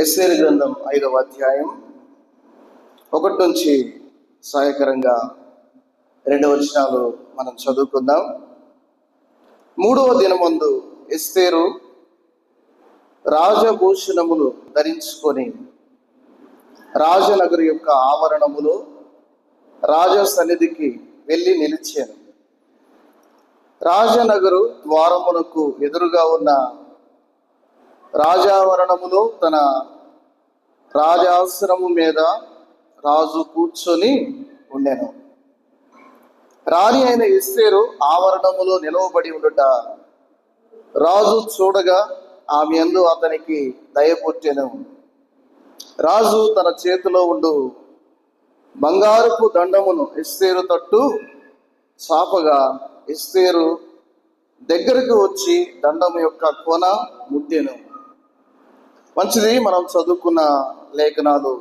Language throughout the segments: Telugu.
ఎస్తేరు గ్రంథం 5వ అధ్యాయం 1 నుంచి సహాయకరంగా 2 వచనాలు మనం చదువుకుందాం. 3వ దినమందు ఎస్తేరు రాజభూషణములు ధరించుకొని రాజనగరు యొక్క ఆవరణములో రాజ సన్నిధికి వెళ్ళి నిలిచాను. రాజనగరు ద్వారమునకు ఎదురుగా ఉన్న రాజావరణములో తన రాజాసనము మీద రాజు కూర్చొని ఉండెను. రాణి అయిన ఎస్తేరు ఆవరణములో నిలవబడి ఉండుట రాజు చూడగా ఆమె యందు అతనికి దయ పుట్టెను. రాజు తన చేతిలో ఉండు బంగారపు దండమును ఎస్తేరు తట్టు చాపగా ఎస్తేరు దగ్గరకు వచ్చి దండము యొక్క కొన ముట్టెను. మంచిది. మనం చదువుకున్న లేఖనాలు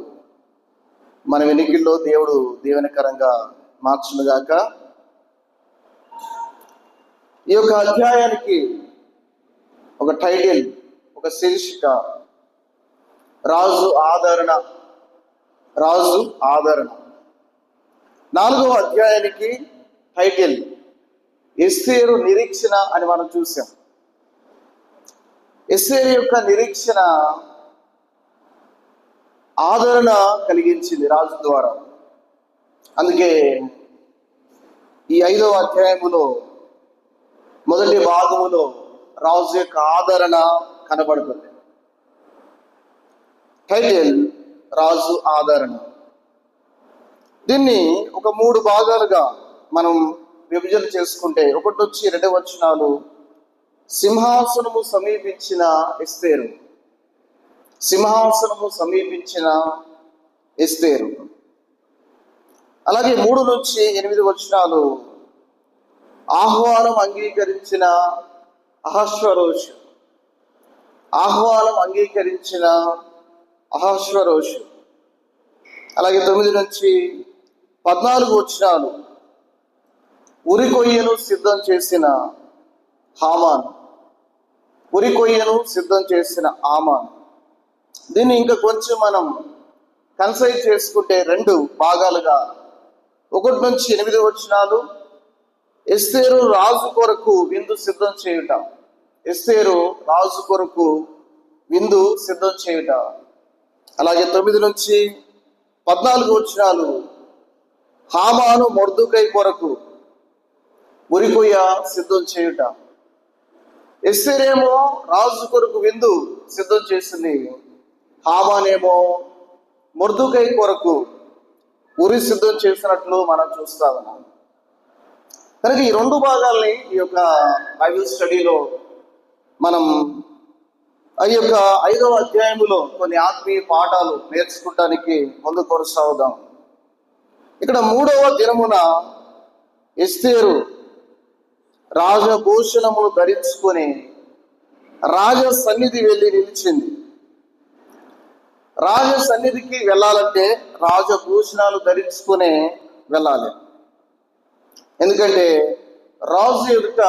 మన వెనికిల్లో దేవుడు దీవెనకరంగా మార్చునుగాక. ఈ యొక్క అధ్యాయానికి ఒక టైటిల్, ఒక శీర్షిక రాజు ఆదరణ. రాజు ఆదరణ. 4వ అధ్యాయానికి టైటిల్ ఎస్తేరు నిరీక్షణ అని మనం చూసాం. ఎస్తేరు యొక్క నిరీక్షణ ఆదరణ కలిగించింది రాజు ద్వారా. అందుకే ఈ 5వ అధ్యాయములో మొదటి భాగములో రాజు యొక్క ఆదరణ కనబడుతుంది. టైటిల్ రాజు ఆదరణ. దీన్ని ఒక 3 భాగాలుగా మనం విభజన చేసుకుంటే 1 నుంచి 2 వచనాలు సింహాసనము సమీపించిన ఎస్తేరు. సింహాసనము సమీపించిన ఎస్తేరు. అలాగే 3 నుంచి 8 వచనాలు ఆహ్వానం అంగీకరించిన అహశ్వరోషు. ఆహ్వానం అంగీకరించిన అహశ్వరోషు. అలాగే 9 నుంచి 14 వచనాలు ఉరికొయ్యను సిద్ధం చేసిన హామాన్. ఉరికొయ్యను సిద్ధం చేసిన హామాన్. దీన్ని ఇంకా కొంచెం మనం కన్సైజ్ చేసుకుంటే 2 భాగాలుగా 1 నుంచి 8 వచనాలు ఎస్తేరు రాజు కొరకు విందు సిద్ధం చేయుట. ఎస్తేరు రాజు కొరకు విందు సిద్ధం చేయుట. అలాగే 9 నుంచి 14 వచనాలు హామాను మొర్దుకై కొరకు ఉరికొయ్య సిద్ధం చేయుట. ఎస్తేరేమో రాజు కొరకు విందు సిద్ధం చేసింది. హామానేమో మొర్దుకై కొరకు ఉరి సిద్ధం చేసినట్లు మనం చూస్తా ఉన్నాం. కనుక ఈ 2 భాగాల్ని ఈ యొక్క బైబిల్ స్టడీలో మనం ఈ యొక్క 5వ అధ్యాయములో కొన్ని ఆత్మీయ పాఠాలు నేర్చుకోవడానికి ముందు కొనసాగుదాం. ఇక్కడ 3వ దినమున ఎస్తేరు రాజభూషణములు ధరించుకొని రాజ సన్నిధి వెళ్ళి నిలిచింది. రాజ సన్నిధికి వెళ్ళాలంటే రాజభూషణాలు ధరించుకునే వెళ్ళాలి. ఎందుకంటే రాజు ఎదుట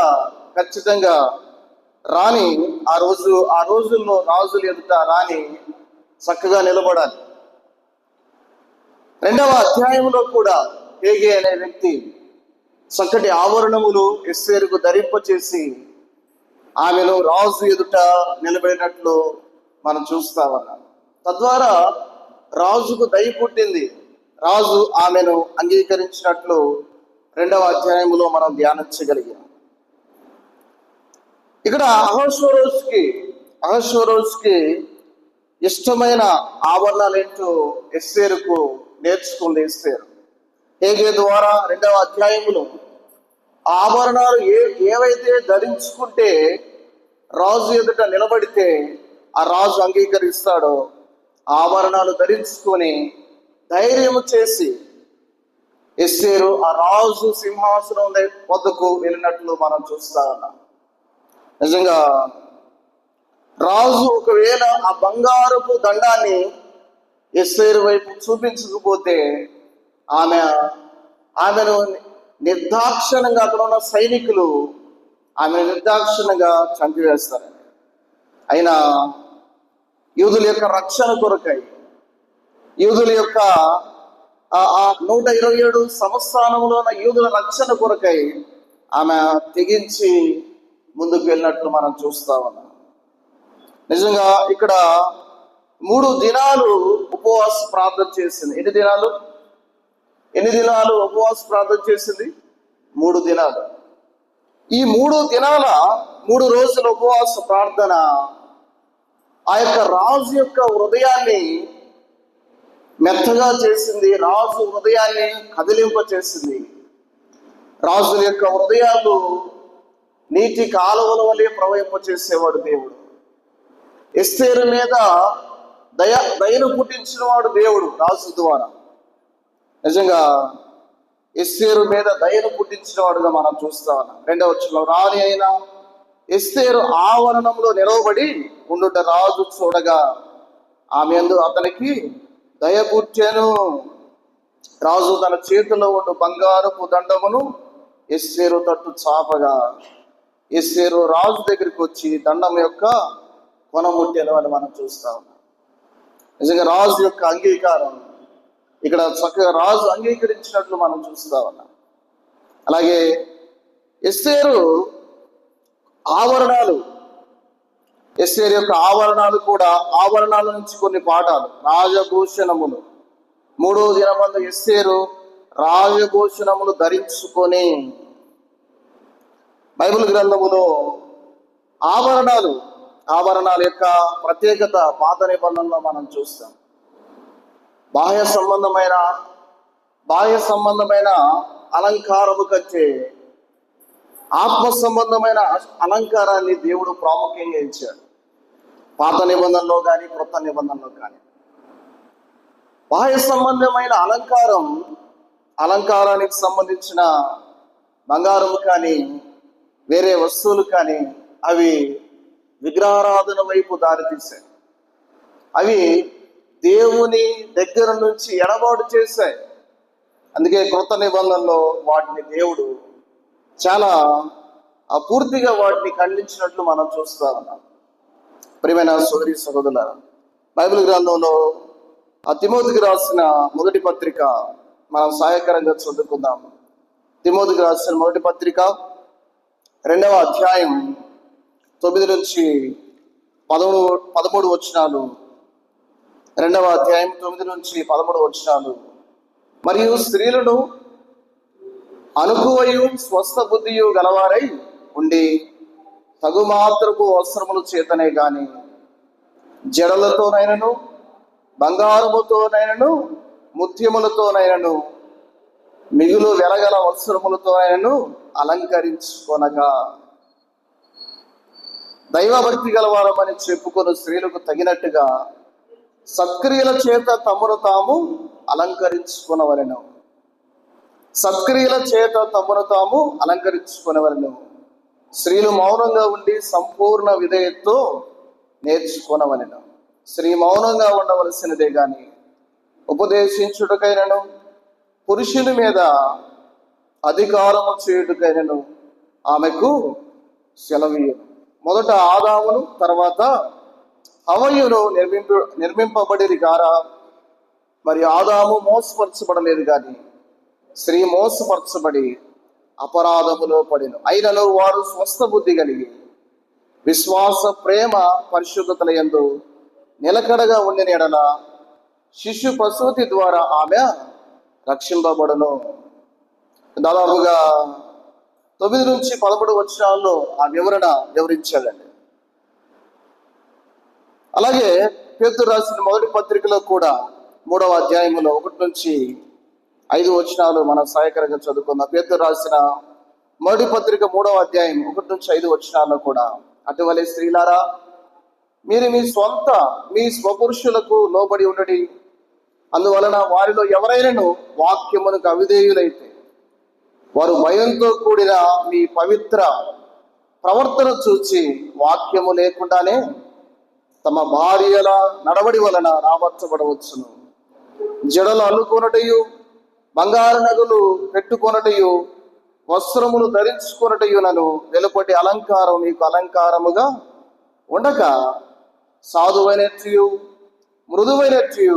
ఖచ్చితంగా రాణి ఆ రోజుల్లో రాజుల ఎదుట రాణి చక్కగా నిలబడాలి. 2వ అధ్యాయంలో కూడా హేగే అనే వ్యక్తి చక్కటి ఆవరణములు ఎస్తేరుకు ధరింపచేసి ఆమెను రాజు ఎదుట నిలబడినట్లు మనం చూస్తా ఉన్నాం. తద్వారా రాజుకు దయ పుట్టింది. రాజు ఆమెను అంగీకరించినట్లు 2వ అధ్యాయములో మనం ధ్యానించగలిగాం. ఇక్కడ అహశ్వరోషుకి ఇష్టమైన ఆభరణాలు ఏంటో ఎస్తేరుకు నేర్చుకుంది ఎస్తేరు. హేగే ద్వారా 2వ అధ్యాయములో ఆభరణాలు ఏవైతే ధరించుకుంటే రాజు ఎదుట నిలబడితే ఆ రాజు అంగీకరిస్తాడో ఆభరణాలు ధరించుకొని ధైర్యం చేసి ఎస్తేరు ఆ రాజు సింహాసనం వద్దకు వెళ్ళినట్లు మనం చూస్తా ఉన్నాం. నిజంగా రాజు ఒకవేళ ఆ బంగారపు దండాన్ని ఎస్తేరు వైపు చూపించకపోతే ఆమెను నిర్దాక్షిణంగా అక్కడ ఉన్న సైనికులు ఆమెను నిర్దాక్షిణంగా చంపివేస్తారు. అయినా యూదుల యొక్క రక్షణ కొరకై, యూదుల యొక్క 127 సంస్థానంలో ఉన్న యూదుల రక్షణ కొరకై ఆమె తెగించి ముందుకు వెళ్ళినట్లు మనం చూస్తా ఉన్నాం. నిజంగా ఇక్కడ 3 దినాలు ఉపవాస ప్రార్థన చేసింది. ఎన్ని దినాలు ఉపవాస ప్రార్థన చేసింది? 3 దినాలు. ఈ 3 దినాల 3 రోజుల ఉపవాస ప్రార్థన ఆ యొక్క రాజు యొక్క హృదయాన్ని మెత్తగా చేసింది. రాజు హృదయాన్ని కదిలింప చేసింది. రాజుల యొక్క హృదయాలు నీటి కాలువల వలె ప్రవహింప చేసేవాడు దేవుడు. ఎస్తేరు మీద దయను పుట్టించిన వాడు దేవుడు రాజు ద్వారా. నిజంగా ఎస్తేరు మీద దయను పుట్టించిన వాడుగా మనం చూస్తా ఉన్నాం. 2వ వచనంలో, రాణి అయిన ఎస్తేరు ఆవరణంలో నిలవబడి ఉండుట రాజు చూడగా ఆమె యందు అతనికి దయ పుట్టెను. రాజు తన చేతిలో ఉండు బంగారపు దండమును ఎస్తేరు తట్టు చాపగా ఎస్తేరు రాజు దగ్గరికి వచ్చి దండం యొక్క కొనముట్టెను అని మనం చూస్తా ఉన్నాం. నిజంగా రాజు యొక్క అంగీకారం ఇక్కడ చక్కగా రాజు అంగీకరించినట్లు మనం చూస్తా ఉన్నాం. అలాగే ఎస్తేరు ఆవరణాలు, ఎస్తేరు యొక్క ఆవరణాలు కూడా, ఆవరణాల నుంచి కొన్ని పాఠాలు. రాజభూషణములు, 3వ దినమందు ఎస్తేరు రాజభూషణములు ధరించుకొని, బైబిల్ గ్రంథములో ఆభరణాల యొక్క ప్రత్యేకత పాత నిబంధనలో మనం చూస్తాం. బాహ్య సంబంధమైన అలంకారము కంటే ఆత్మ సంబంధమైన అలంకారాన్ని దేవుడు ప్రాముఖ్యంగా ఇచ్చాడు. పాత నిబంధనలో కానీ క్రొత్త నిబంధనలో కానీ బాహ్య సంబంధమైన అలంకారానికి సంబంధించిన బంగారం కానీ వేరే వస్తువులు కానీ అవి విగ్రహారాధన వైపు దారితీశాయి. అవి దేవుని దగ్గర నుంచి ఎడబాటు చేశాయి. అందుకే క్రొత్త నిబంధనలో వాటిని దేవుడు చాలా పూర్తిగా వాటిని ఖండించినట్లు మనం చూస్తా ఉన్నాం. ప్రియమైన సోదరి సహోదరులారా, బైబిల్ గ్రంథంలో తిమోతికి రాసిన మొదటి పత్రిక మనం సహాయకరంగా చదువుకుందాం. తిమోతికి రాసిన మొదటి పత్రిక 2వ అధ్యాయం 9 నుంచి 13 వచనాలు. 2వ అధ్యాయం 9 నుంచి 13 వచనాలు. మరియు స్త్రీలను అనుకువయు స్వస్థ బుద్ధియు గలవారై ఉండి తగుమాత్రపు వస్త్రముల చేతనే గాని జడలతోనైనను బంగారముతోనైనను ముత్యములతోనైనను మిగులు వెలగల వస్త్రములతోనైనను అలంకరించుకొనగా దైవభక్తి గలవారమని చెప్పుకొని స్త్రీలకు తగినట్టుగా సత్క్రియల చేత తమను తాము అలంకరించుకొనవలెను. స్త్రీలు మౌనంగా ఉండి సంపూర్ణ విధేయతతో నేర్చుకొనవలెను. స్త్రీ మౌనంగా ఉండవలసినదే గాని ఉపదేశించుటకైనను పురుషుని మీద అధికారము చేయుటకైనను ఆమెకు సెలవీయను. మొదట ఆదామును తర్వాత హవ్వయును నిర్మింపబడిరి గారా. మరి ఆదాము మోసపరచబడలేదు కానీ స్త్రీ మోసపరచబడి అపరాధములో పడిను. అయినను వారు స్వస్థ బుద్ధి కలిగి విశ్వాస, ప్రేమ, పరిశుద్ధతల యందు నిలకడగా ఉండిన ఎడల శిశు ప్రసూతి ద్వారా ఆమె రక్షింపబడును. దాదాపుగా 9 నుంచి 13 వచనాల్లో ఆ వివరించాడండి. అలాగే పేతురు రాసిన మొదటి పత్రికలో కూడా 3వ అధ్యాయంలో 1 నుంచి 5 వచనాలు మనం సహాయకరంగా చదువుకుందాం. పేతురు రాసిన మొదటి పత్రిక 3వ అధ్యాయం 1 నుంచి 5 వచనాల్లో కూడా, అటువలే స్త్రీలారా మీరు మీ స్వపురుషులకు లోబడి ఉండడి. అందువలన వారిలో ఎవరైనాను వాక్యమునకు అవిధేయులైతే వారు భయంతో కూడిన మీ పవిత్ర ప్రవర్తన చూచి వాక్యము లేకుండానే తమ భార్యల నడవడి వలన రాబర్చబడవచ్చును. జడలు అల్లుకొనటయు, బంగారు నగలు పెట్టుకొనటయు, వస్త్రములు ధరించుకొనటయునను వెలుపటి అలంకారం మీకు అలంకారముగా ఉండక సాధువైనట్టు మృదువైనట్టు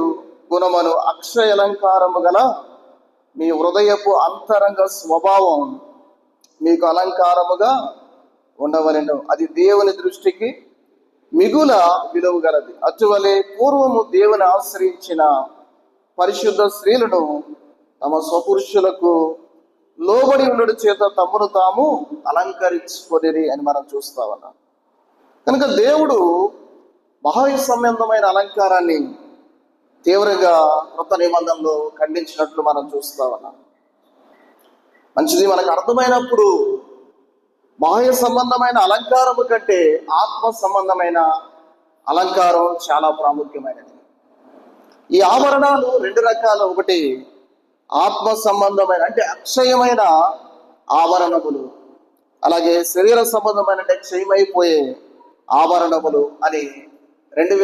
గుణమును అక్షయ అలంకారము గల మీ హృదయపు అంతరంగ స్వభావం మీకు అలంకారముగా ఉండవలెను. అది దేవుని దృష్టికి మిగుల విలువ గలది. అటువలే పూర్వము దేవుని ఆశ్రయించిన పరిశుద్ధ స్త్రీలను తమ స్వపురుషులకు లోబడి ఉండడం చేత తమను తాము అలంకరించుకొనిరి అని మనం చూస్తా ఉన్నాం. కనుక దేవుడు బాహ్య సంబంధమైన అలంకారాన్ని తీవ్రంగా కృత నిబంధనలో ఖండించినట్లు మనం చూస్తా ఉన్నాం. మంచిది, మనకు అర్థమైనప్పుడు బాహ్య సంబంధమైన అలంకారము కంటే ఆత్మ సంబంధమైన అలంకారం చాలా ప్రాముఖ్యమైనది. ఈ ఆభరణాలు రెండు రకాలు. ఒకటి ఆత్మ సంబంధమైన అంటే అక్షయమైన ఆభరణములు, అలాగే శరీర సంబంధమైన అంటే క్షయమైపోయే ఆభరణములు అని రెండు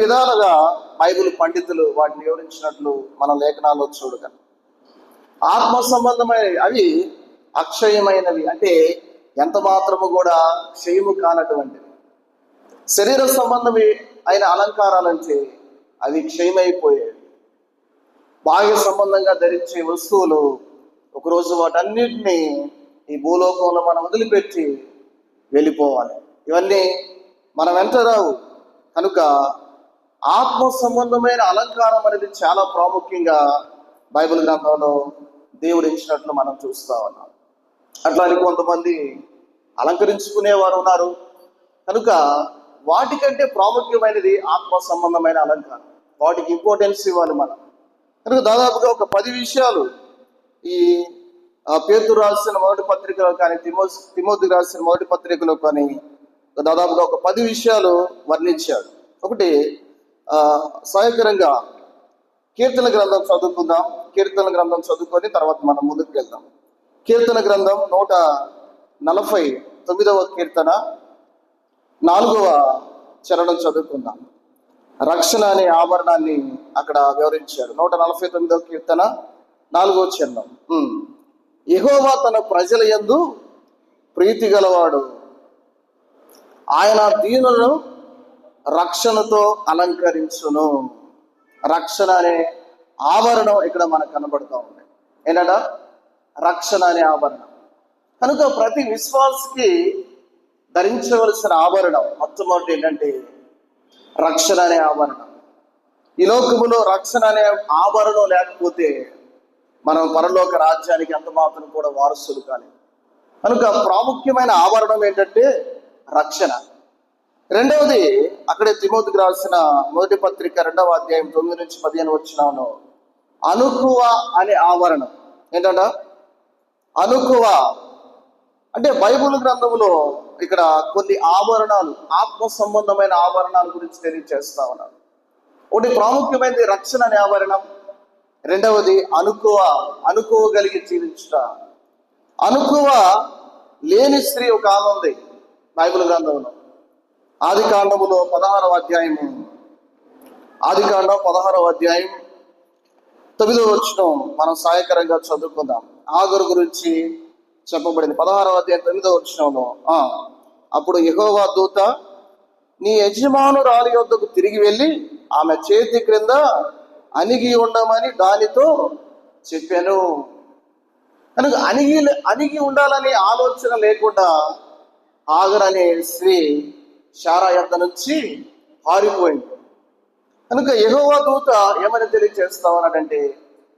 విధాలుగా బైబిల్ పండితులు వాటిని వివరించినట్లు మన లేఖనాల్లో చూడగలం. ఆత్మ సంబంధమైన అవి అక్షయమైనవి, అంటే ఎంత మాత్రము కూడా క్షయము కానటువంటివి. శరీర సంబంధమే అయిన అలంకారాలంటే అవి క్షయమైపోయేవి. బాహ్య సంబంధంగా ధరించే వస్తువులు ఒకరోజు వాటన్నిటినీ ఈ భూలోకంలో మనం వదిలిపెట్టి వెళ్ళిపోవాలి. ఇవన్నీ మనం వెంట రావు. కనుక ఆత్మ సంబంధమైన అలంకారం అనేది చాలా ప్రాముఖ్యంగా బైబిల్ గ్రంథంలో దేవుడు ఇచ్చినట్లు మనం చూస్తా ఉన్నాం. అట్లానే కొంతమంది అలంకరించుకునేవారు ఉన్నారు. కనుక వాటికంటే ప్రాముఖ్యమైనది ఆత్మ సంబంధమైన అలంకారం. వాటికి ఇంపార్టెన్స్ ఇవ్వాలి మనం. కనుక దాదాపుగా ఒక 10 విషయాలు ఈ పేతురు రాసిన మొదటి పత్రికలో కానీ తిమోతికి రాసిన మొదటి పత్రికలో కానీ దాదాపుగా ఒక 10 విషయాలు వర్ణించాడు. ఒకటి సహాయకరంగా కీర్తన గ్రంథం చదువుకుందాం. కీర్తన గ్రంథం చదువుకొని తర్వాత మనం ముందుకు వెళ్దాం. కీర్తన గ్రంథం 149వ కీర్తన 4వ చరణం చదువుకుందాం. రక్షణ అనే ఆభరణాన్ని అక్కడ వివరించాడు. 149వ కీర్తన 4వ చరణం. యెహోవా తన ప్రజల యందు ప్రీతి గలవాడు, ఆయన దీనులను రక్షణతో అలంకరించును. రక్షణ అనే ఆభరణం ఇక్కడ మనకు కనబడుతూ ఉంది. ఏంటంట? రక్షణ అనే ఆభరణం. కనుక ప్రతి విశ్వాసకి ధరించవలసిన ఆభరణం మొట్టమొదటి ఏంటంటే రక్షణ అనే ఆభరణం. ఈ లోకములో రక్షణ అనే ఆభరణం లేకపోతే మనం పరలోక రాజ్యానికి ఎంత మాత్రం కూడా వారసులు కాలేదు. కనుక ప్రాముఖ్యమైన ఆభరణం ఏంటంటే రక్షణ. రెండవది అక్కడే తిమోతికి రాసిన మొదటి పత్రిక 2వ అధ్యాయం 9 నుంచి 15 వచనంలో అనుకువ అనే ఆవరణం. ఏంటంట? అనుకువ అంటే బైబిల్ గ్రంథంలో ఇక్కడ కొన్ని ఆభరణాలు, ఆత్మ సంబంధమైన ఆభరణాల గురించి తెలియజేస్తా ఉన్నారు. ఒకటి ప్రాముఖ్యమైనది రక్షణ అనే ఆభరణం. రెండవది అనుకోగలిగి జీవించుట. అనుకువ లేని స్త్రీ ఒక ఆమె ఉంది బైబిల్ గ్రంథంలో. ఆదికాండం 16వ అధ్యాయం 9వ వచనం మనం సహాయకరంగా చదువుకుందాం. ఆగరు గురించి చెప్పబడింది. 16వ అధ్యాయం 9వ వచనంలో అప్పుడు యెహోవా దూత నీ యజమానురాలి యొద్దకు తిరిగి వెళ్ళి ఆమె చేతి క్రింద అణిగి ఉండమని దానితో చెప్పాను. కనుక అణిగి ఉండాలనే ఆలోచన లేకుండా ఆగర్ అనే స్త్రీ శారా యొద్ద నుంచి పారిపోయింది. కనుక యెహోవా దూత ఏమని తెలియజేస్తామన్నాడంటే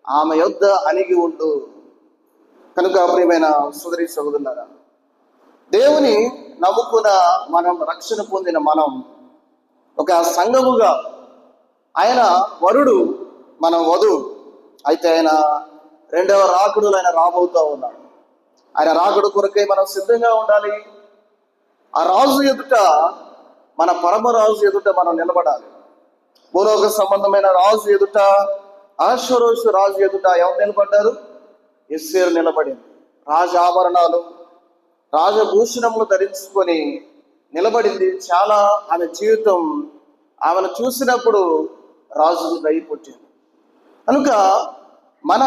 ఆమె యొద్ద అణిగి ఉండు. కనుక ప్రియమైన సోదరి సోదరులారా, దేవుని నమ్ముకున్న మనం, రక్షణ పొందిన మనం ఒక సంఘముగా, ఆయన వరుడు, మనం వధువు. అయితే ఆయన రెండవ రాకడలో ఆయన రాబోతూ ఉన్నాడు. ఆయన రాకడు కొరకై మనం సిద్ధంగా ఉండాలి. ఆ రాజు ఎదుట, మన పరమరాజు ఎదుట మనం నిలబడాలి. భూలోక సంబంధమైన రాజు ఎదుట, అహష్వేరోషు రాజు ఎదుట ఎవరు నిలబడ్డారు? ఎస్తేరు నిలబడింది. రాజాభరణాలు, రాజభూషణములు ధరించుకొని నిలబడింది. చాలా ఆమె జీవితం, ఆమెను చూసినప్పుడు రాజుకు దయ పుట్టింది. కనుక మన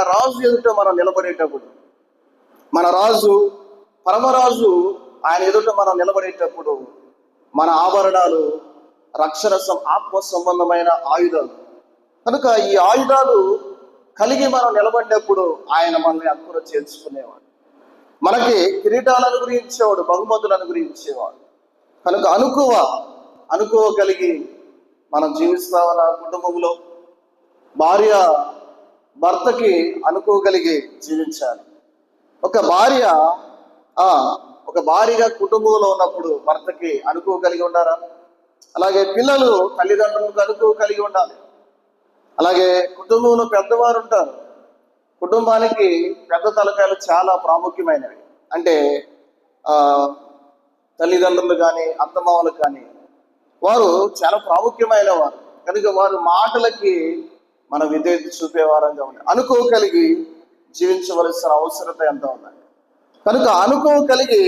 రాజు ఎదుట మనం నిలబడేటప్పుడు, మన రాజు, పరమరాజు ఆయన ఎదుట మనం నిలబడేటప్పుడు మన ఆభరణాలు ఆత్మ సంబంధమైన ఆయుధాలు. కనుక ఈ ఆయుధాలు కలిగి మనం నిలబడినప్పుడు ఆయన మనల్ని హక్కున చేర్చుకునేవాడు, మనకి కిరీటాలను అనుగ్రహించేవాడు, బహుమతులను అనుగ్రహించేవాడు. కనుక అనుకువ కలిగి మనం జీవిస్తామన్న కుటుంబంలో భార్య భర్తకి అనుకోగలిగి జీవించాలి. ఒక భార్యగా కుటుంబంలో ఉన్నప్పుడు భర్తకి అనుకోగలిగి ఉండాలా. అలాగే పిల్లలు తల్లిదండ్రులకు అనుకో కలిగి ఉండాలి. అలాగే కుటుంబంలో పెద్దవారు ఉంటారు. కుటుంబానికి పెద్ద తలకాయలు చాలా ప్రాముఖ్యమైనవి. అంటే తల్లిదండ్రులు కానీ అత్తమామలు కానీ వారు చాలా ప్రాముఖ్యమైన వారు. కనుక వారి మాటలకి మన విధేయత చూపేవారంగా ఉండాలి. అనుకో కలిగి జీవించవలసిన అవసరత ఎంత ఉందండి. కనుక అనుకో కలిగి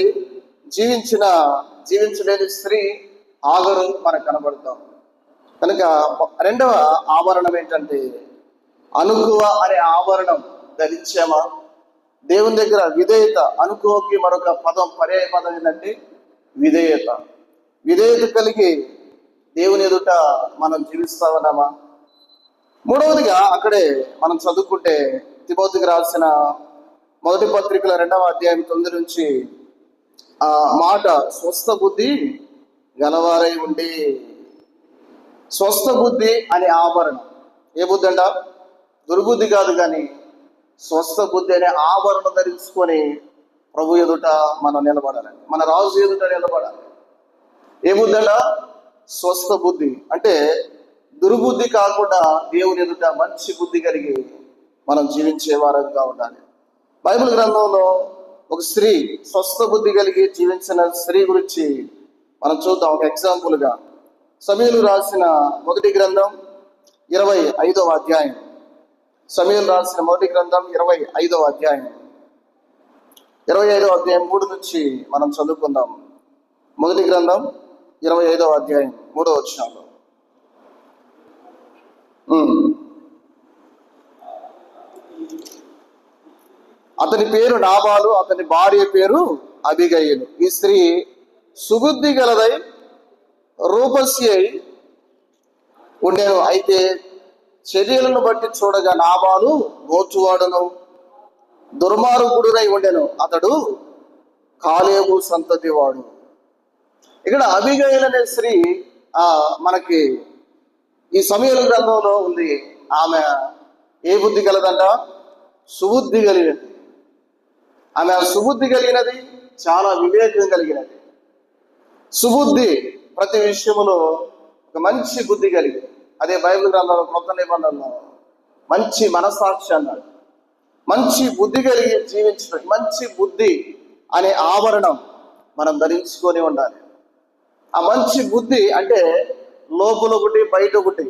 జీవించలేని స్త్రీ ఆగరు మనకు కనబడతాం. కనుక రెండవ ఆభరణం ఏంటంటే అనుకువ అనే ఆభరణం ధరించామా. దేవుని దగ్గర విధేయత, అనుకోకి మరొక పర్యాయ పదం ఏంటంటే విధేయత. విధేయత కలిగి దేవుని ఎదుట మనం జీవిస్తా ఉన్నామా. మూడవదిగా అక్కడే మనం చదువుకుంటే తిమోతికి రాసిన మొదటి పత్రికల 2వ అధ్యాయం 9 నుంచి ఆ మాట స్వస్థ బుద్ధి గలవారై ఉండి. స్వస్థ బుద్ధి అనే ఆభరణం. ఏ బుద్ధి అంట? దుర్బుద్ధి కాదు, కానీ స్వస్థ బుద్ధి అనే ఆభరణం ధరించుకొని ప్రభు ఎదుట మనం నిలబడాలండి, మన రాజు ఎదుట నిలబడాలి. ఏ బుద్ధి అంట? స్వస్థ బుద్ధి. అంటే దుర్బుద్ధి కాకుండా దేవుని ఎదుట మంచి బుద్ధి కలిగి మనం జీవించే వారంగా ఉండాలి. బైబిల్ గ్రంథంలో ఒక స్త్రీ స్వస్థ బుద్ధి కలిగి జీవించిన స్త్రీ గురించి మనం చూద్దాం. ఒక ఎగ్జాంపుల్గా సమూయేలు రాసిన మొదటి గ్రంథం 25వ అధ్యాయం. సమూయేలు రాసిన మొదటి గ్రంథం 25వ అధ్యాయం 3 నుంచి మనం చదువుకుందాం. మొదటి గ్రంథం 25వ అధ్యాయం 3వ వచనంలో అతని పేరు నాబాలు, అతని భార్య పేరు అబిగయీలు. ఈ స్త్రీ సుబుద్ధి గలదై రూపసి అయి ఉండెను. అయితే చర్యలను బట్టి చూడగా నాబాలు మోచువాడును దుర్మార్గుడునై ఉండెను, అతడు కాలేబు సంతతి వాడు. ఇక్కడ అబిగయీలు అనే స్త్రీ మనకి ఈ సమూయేలు గ్రంథంలో ఉంది. ఆమె ఏ బుద్ధి కలదంట? సుబుద్ధి కలిగినది. ఆమె సుబుద్ధి కలిగినది, చాలా వివేకం కలిగినది. సుబుద్ధి ప్రతి విషయంలో ఒక మంచి బుద్ధి కలిగింది. అదే బైబిల్ గ్రంథంలో కొత్త నిబంధనలో మంచి మనస్సాక్షి అన్నాడు. మంచి బుద్ధి కలిగి జీవించడం, మంచి బుద్ధి అనే ఆభరణం మనం ధరించుకొని ఉండాలి. ఆ మంచి బుద్ధి అంటే లోపల ఒకటి బయట ఒకటి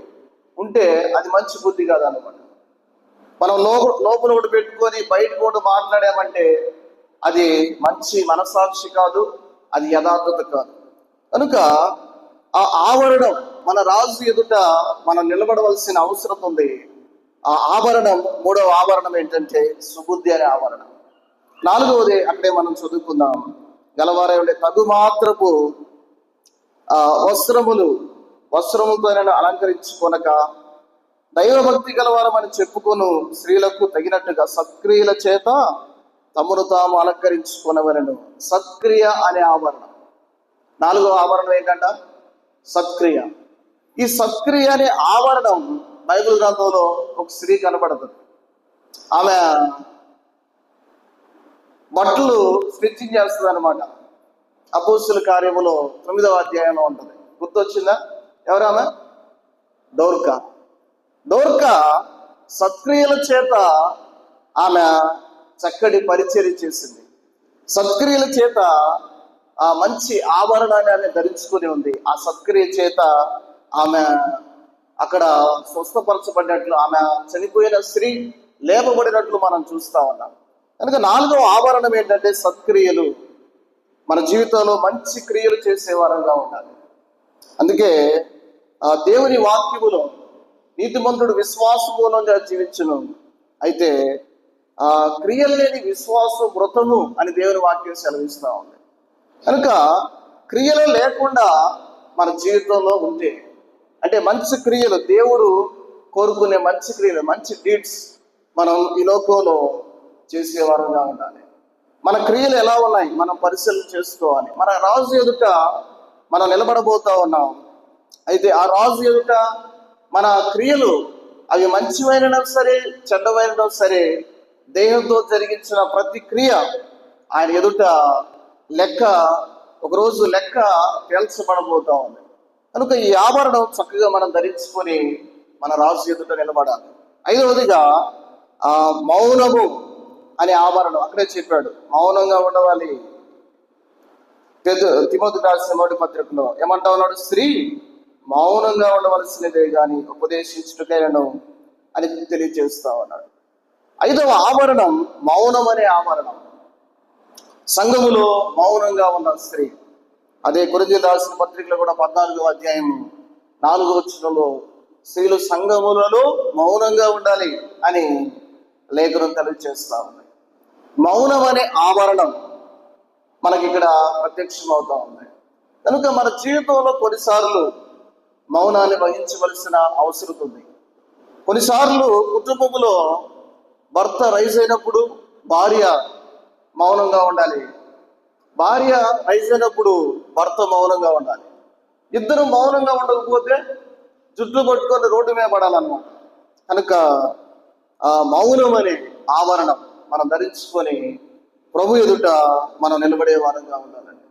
ఉంటే అది మంచి బుద్ధి కాదన్నమాట. మనం లోపల ఒకటి పెట్టుకొని బయట కూడా మాట్లాడామంటే అది మంచి మనస్సాక్షి కాదు, అది యథార్థత కాదు. కనుక ఆ ఆవరణం మన రాజు ఎదుట మనం నిలబడవలసిన అవసరం ఉంది. ఆ ఆభరణం, మూడవ ఆభరణం ఏంటంటే సుబుద్ధి అనే ఆభరణం. నాలుగవది అక్కడే మనం చదువుకుందాం. గలవారై ఉండే తగు మాత్రపు వస్త్రములతో అలంకరించుకొనక దైవభక్తి గలవారమని చెప్పుకొను స్త్రీలకు తగినట్టుగా సత్క్రియల చేత తమను తాము అలంకరించుకొనవలెను. సత్క్రియ అనే ఆభరణం. నాలుగవ ఆభరణం ఏంటంట? సత్క్రియ. ఈ సత్క్రియ అనే ఆభరణం బైబిల్ గ్రంథంలో ఒక స్త్రీ కనబడుతుంది. ఆమె బట్టలు స్టిచ్చింగ్ చేస్తుంది అనమాట. అపోస్తుల కార్యములో 9వ అధ్యాయంలో ఉంటుంది. గుర్తొచ్చిందా? ఎవరామె? డోర్కా సత్క్రియల చేత ఆమె చక్కటి పరిచర్య చేసింది. సత్క్రియల చేత ఆ మంచి ఆభరణాన్ని ఆమె ధరించుకుని ఉంది. ఆ సత్క్రియ చేత ఆమె అక్కడ స్వస్థపరచబడినట్లు, ఆమె చనిపోయిన స్త్రీ లేపబడినట్లు మనం చూస్తా ఉన్నాం. కనుక నాలుగవ ఆభరణం ఏంటంటే సత్క్రియలు. మన జీవితంలో మంచి క్రియలు చేసేవారంగా ఉండాలి. అందుకే దేవుని వాక్యములో నీతిమంతుడు విశ్వాస మూలంగా జీవించును, అయితే క్రియలు లేని విశ్వాసం మృతము అని దేవుని వాక్యం సెలవిస్తూ ఉంది. కనుక క్రియలు లేకుండా మన జీవితంలో ఉంటే, అంటే మంచి క్రియలు, దేవుడు కోరుకునే మంచి క్రియలు, మంచి డీడ్స్ మనం ఈ లోకంలో చేసేవారుగా ఉండాలి. మన క్రియలు ఎలా ఉన్నాయి మనం పరిశీలన చేసుకోవాలి. మన రాజు ఎదుట మనం నిలబడబోతా ఉన్నాం. అయితే ఆ రాజు ఎదుట మన క్రియలు అవి మంచివైనా సరే చెడ్డవైనా సరే, దేహంతో జరిగించిన ప్రతి క్రియ ఆయన ఎదుట ఒకరోజు లెక్క తేల్చబడబోతా ఉంది. కనుక ఈ ఆభరణం చక్కగా మనం ధరించుకొని మన రాజు ఎదుట నిలబడాలి. ఐదవదిగా మౌనము అనే ఆభరణం అక్కడే చెప్పాడు, మౌనంగా ఉండవాలి. తిమోతి రాసిన మొదటి పత్రికలో ఏమంటా ఉన్నాడు? స్త్రీ మౌనంగా ఉండవలసినదే కానీ ఉపదేశించుటకైనను అని తెలియజేస్తా ఉన్నాడు. ఐదవ ఆభరణం మౌనం అనే ఆభరణం. సంఘములో మౌనంగా ఉన్న స్త్రీ, అదే కొరింథీయులకు రాసిన పత్రికలో కూడా 14వ అధ్యాయం 4వ వచనంలో స్త్రీలు సంఘములలో మౌనంగా ఉండాలి అని లేఖనం తెలియజేస్తా ఉంది. మౌనం అనే ఆభరణం మనకి ఇక్కడ ప్రత్యక్షం అవుతా ఉంది. కనుక మన జీవితంలో కొన్నిసార్లు మౌనాన్ని వహించవలసిన అవసరం ఉంది. కొన్నిసార్లు కుటుంబంలో భర్త రైజ్ అయినప్పుడు భార్య మౌనంగా ఉండాలి, భార్య రైజ్ అయినప్పుడు భర్త మౌనంగా ఉండాలి. ఇద్దరు మౌనంగా ఉండకపోతే జుట్టు పట్టుకొని రోడ్డు మీద పడాలన్నమాట. కనుక ఆ మౌనం అనే ఆవరణం మనం ధరించుకొని ప్రభు ఎదుట మనం నిలబడే వారంగా ఉండాలండి.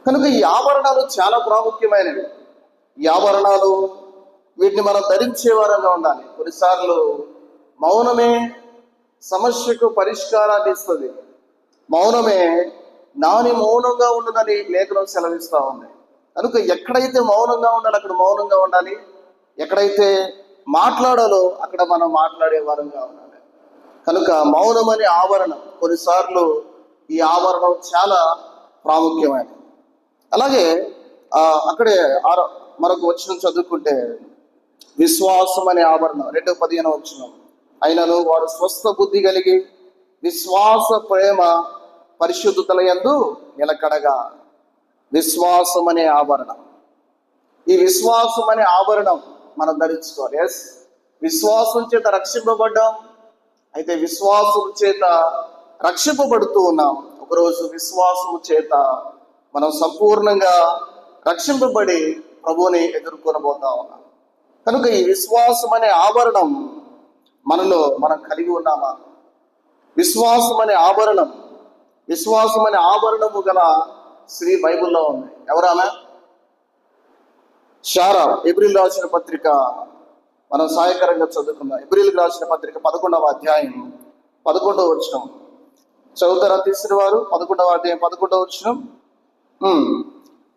కనుక ఈ ఆభరణాలు చాలా ప్రాముఖ్యమైనవి. ఈ ఆభరణాలు వీటిని మనం ధరించే వారంగా ఉండాలి. కొన్నిసార్లు మౌనమే సమస్యకు పరిష్కారాన్ని ఇస్తుంది. మౌనమే మౌనంగా ఉండదని లేఖనం సెలవిస్తూ ఉంది. కనుక ఎక్కడైతే మౌనంగా ఉండాలి అక్కడ మౌనంగా ఉండాలి, ఎక్కడైతే మాట్లాడాలో అక్కడ మనం మాట్లాడే వారంగా ఉండాలి. కనుక మౌనం అనే ఆవరణం, కొన్నిసార్లు ఈ ఆవరణం చాలా ప్రాముఖ్యమైనది. అలాగే అక్కడే మరొక వచనం చదువుకుంటే విశ్వాసం అనే ఆభరణం 2:15 వచనం, అయినను వారు స్వస్థ బుద్ధి కలిగి విశ్వాస ప్రేమ పరిశుద్ధతల యందు నిలకడగా. విశ్వాసం అనే ఆభరణం, ఈ విశ్వాసం అనే ఆభరణం మనం ధరించుకోవాలి. ఎస్, విశ్వాసం చేత రక్షింపబడ్డాం. అయితే విశ్వాసం చేత రక్షింపబడుతూ ఉన్నాం. ఒకరోజు విశ్వాసము చేత మనం సంపూర్ణంగా రక్షింపబడి ప్రభువుని ఎదుర్కొనబోతా ఉన్నాం. కనుక ఈ విశ్వాసం అనే ఆభరణం మనలో మనం కలిగి ఉన్నామా? విశ్వాసం అనే ఆభరణము గల స్త్రీ బైబిల్లో ఉంది. ఎవరామె? శారా. ఎబ్రిల్ రాసిన పత్రిక మనం సాయకరంగా చదువుకున్నాం. ఎబ్రిల్కి రాసిన పత్రిక 11వ అధ్యాయం 11వ వచనం చదువుతారా తీసిన వారు? 11వ అధ్యాయం 11వ వచనం,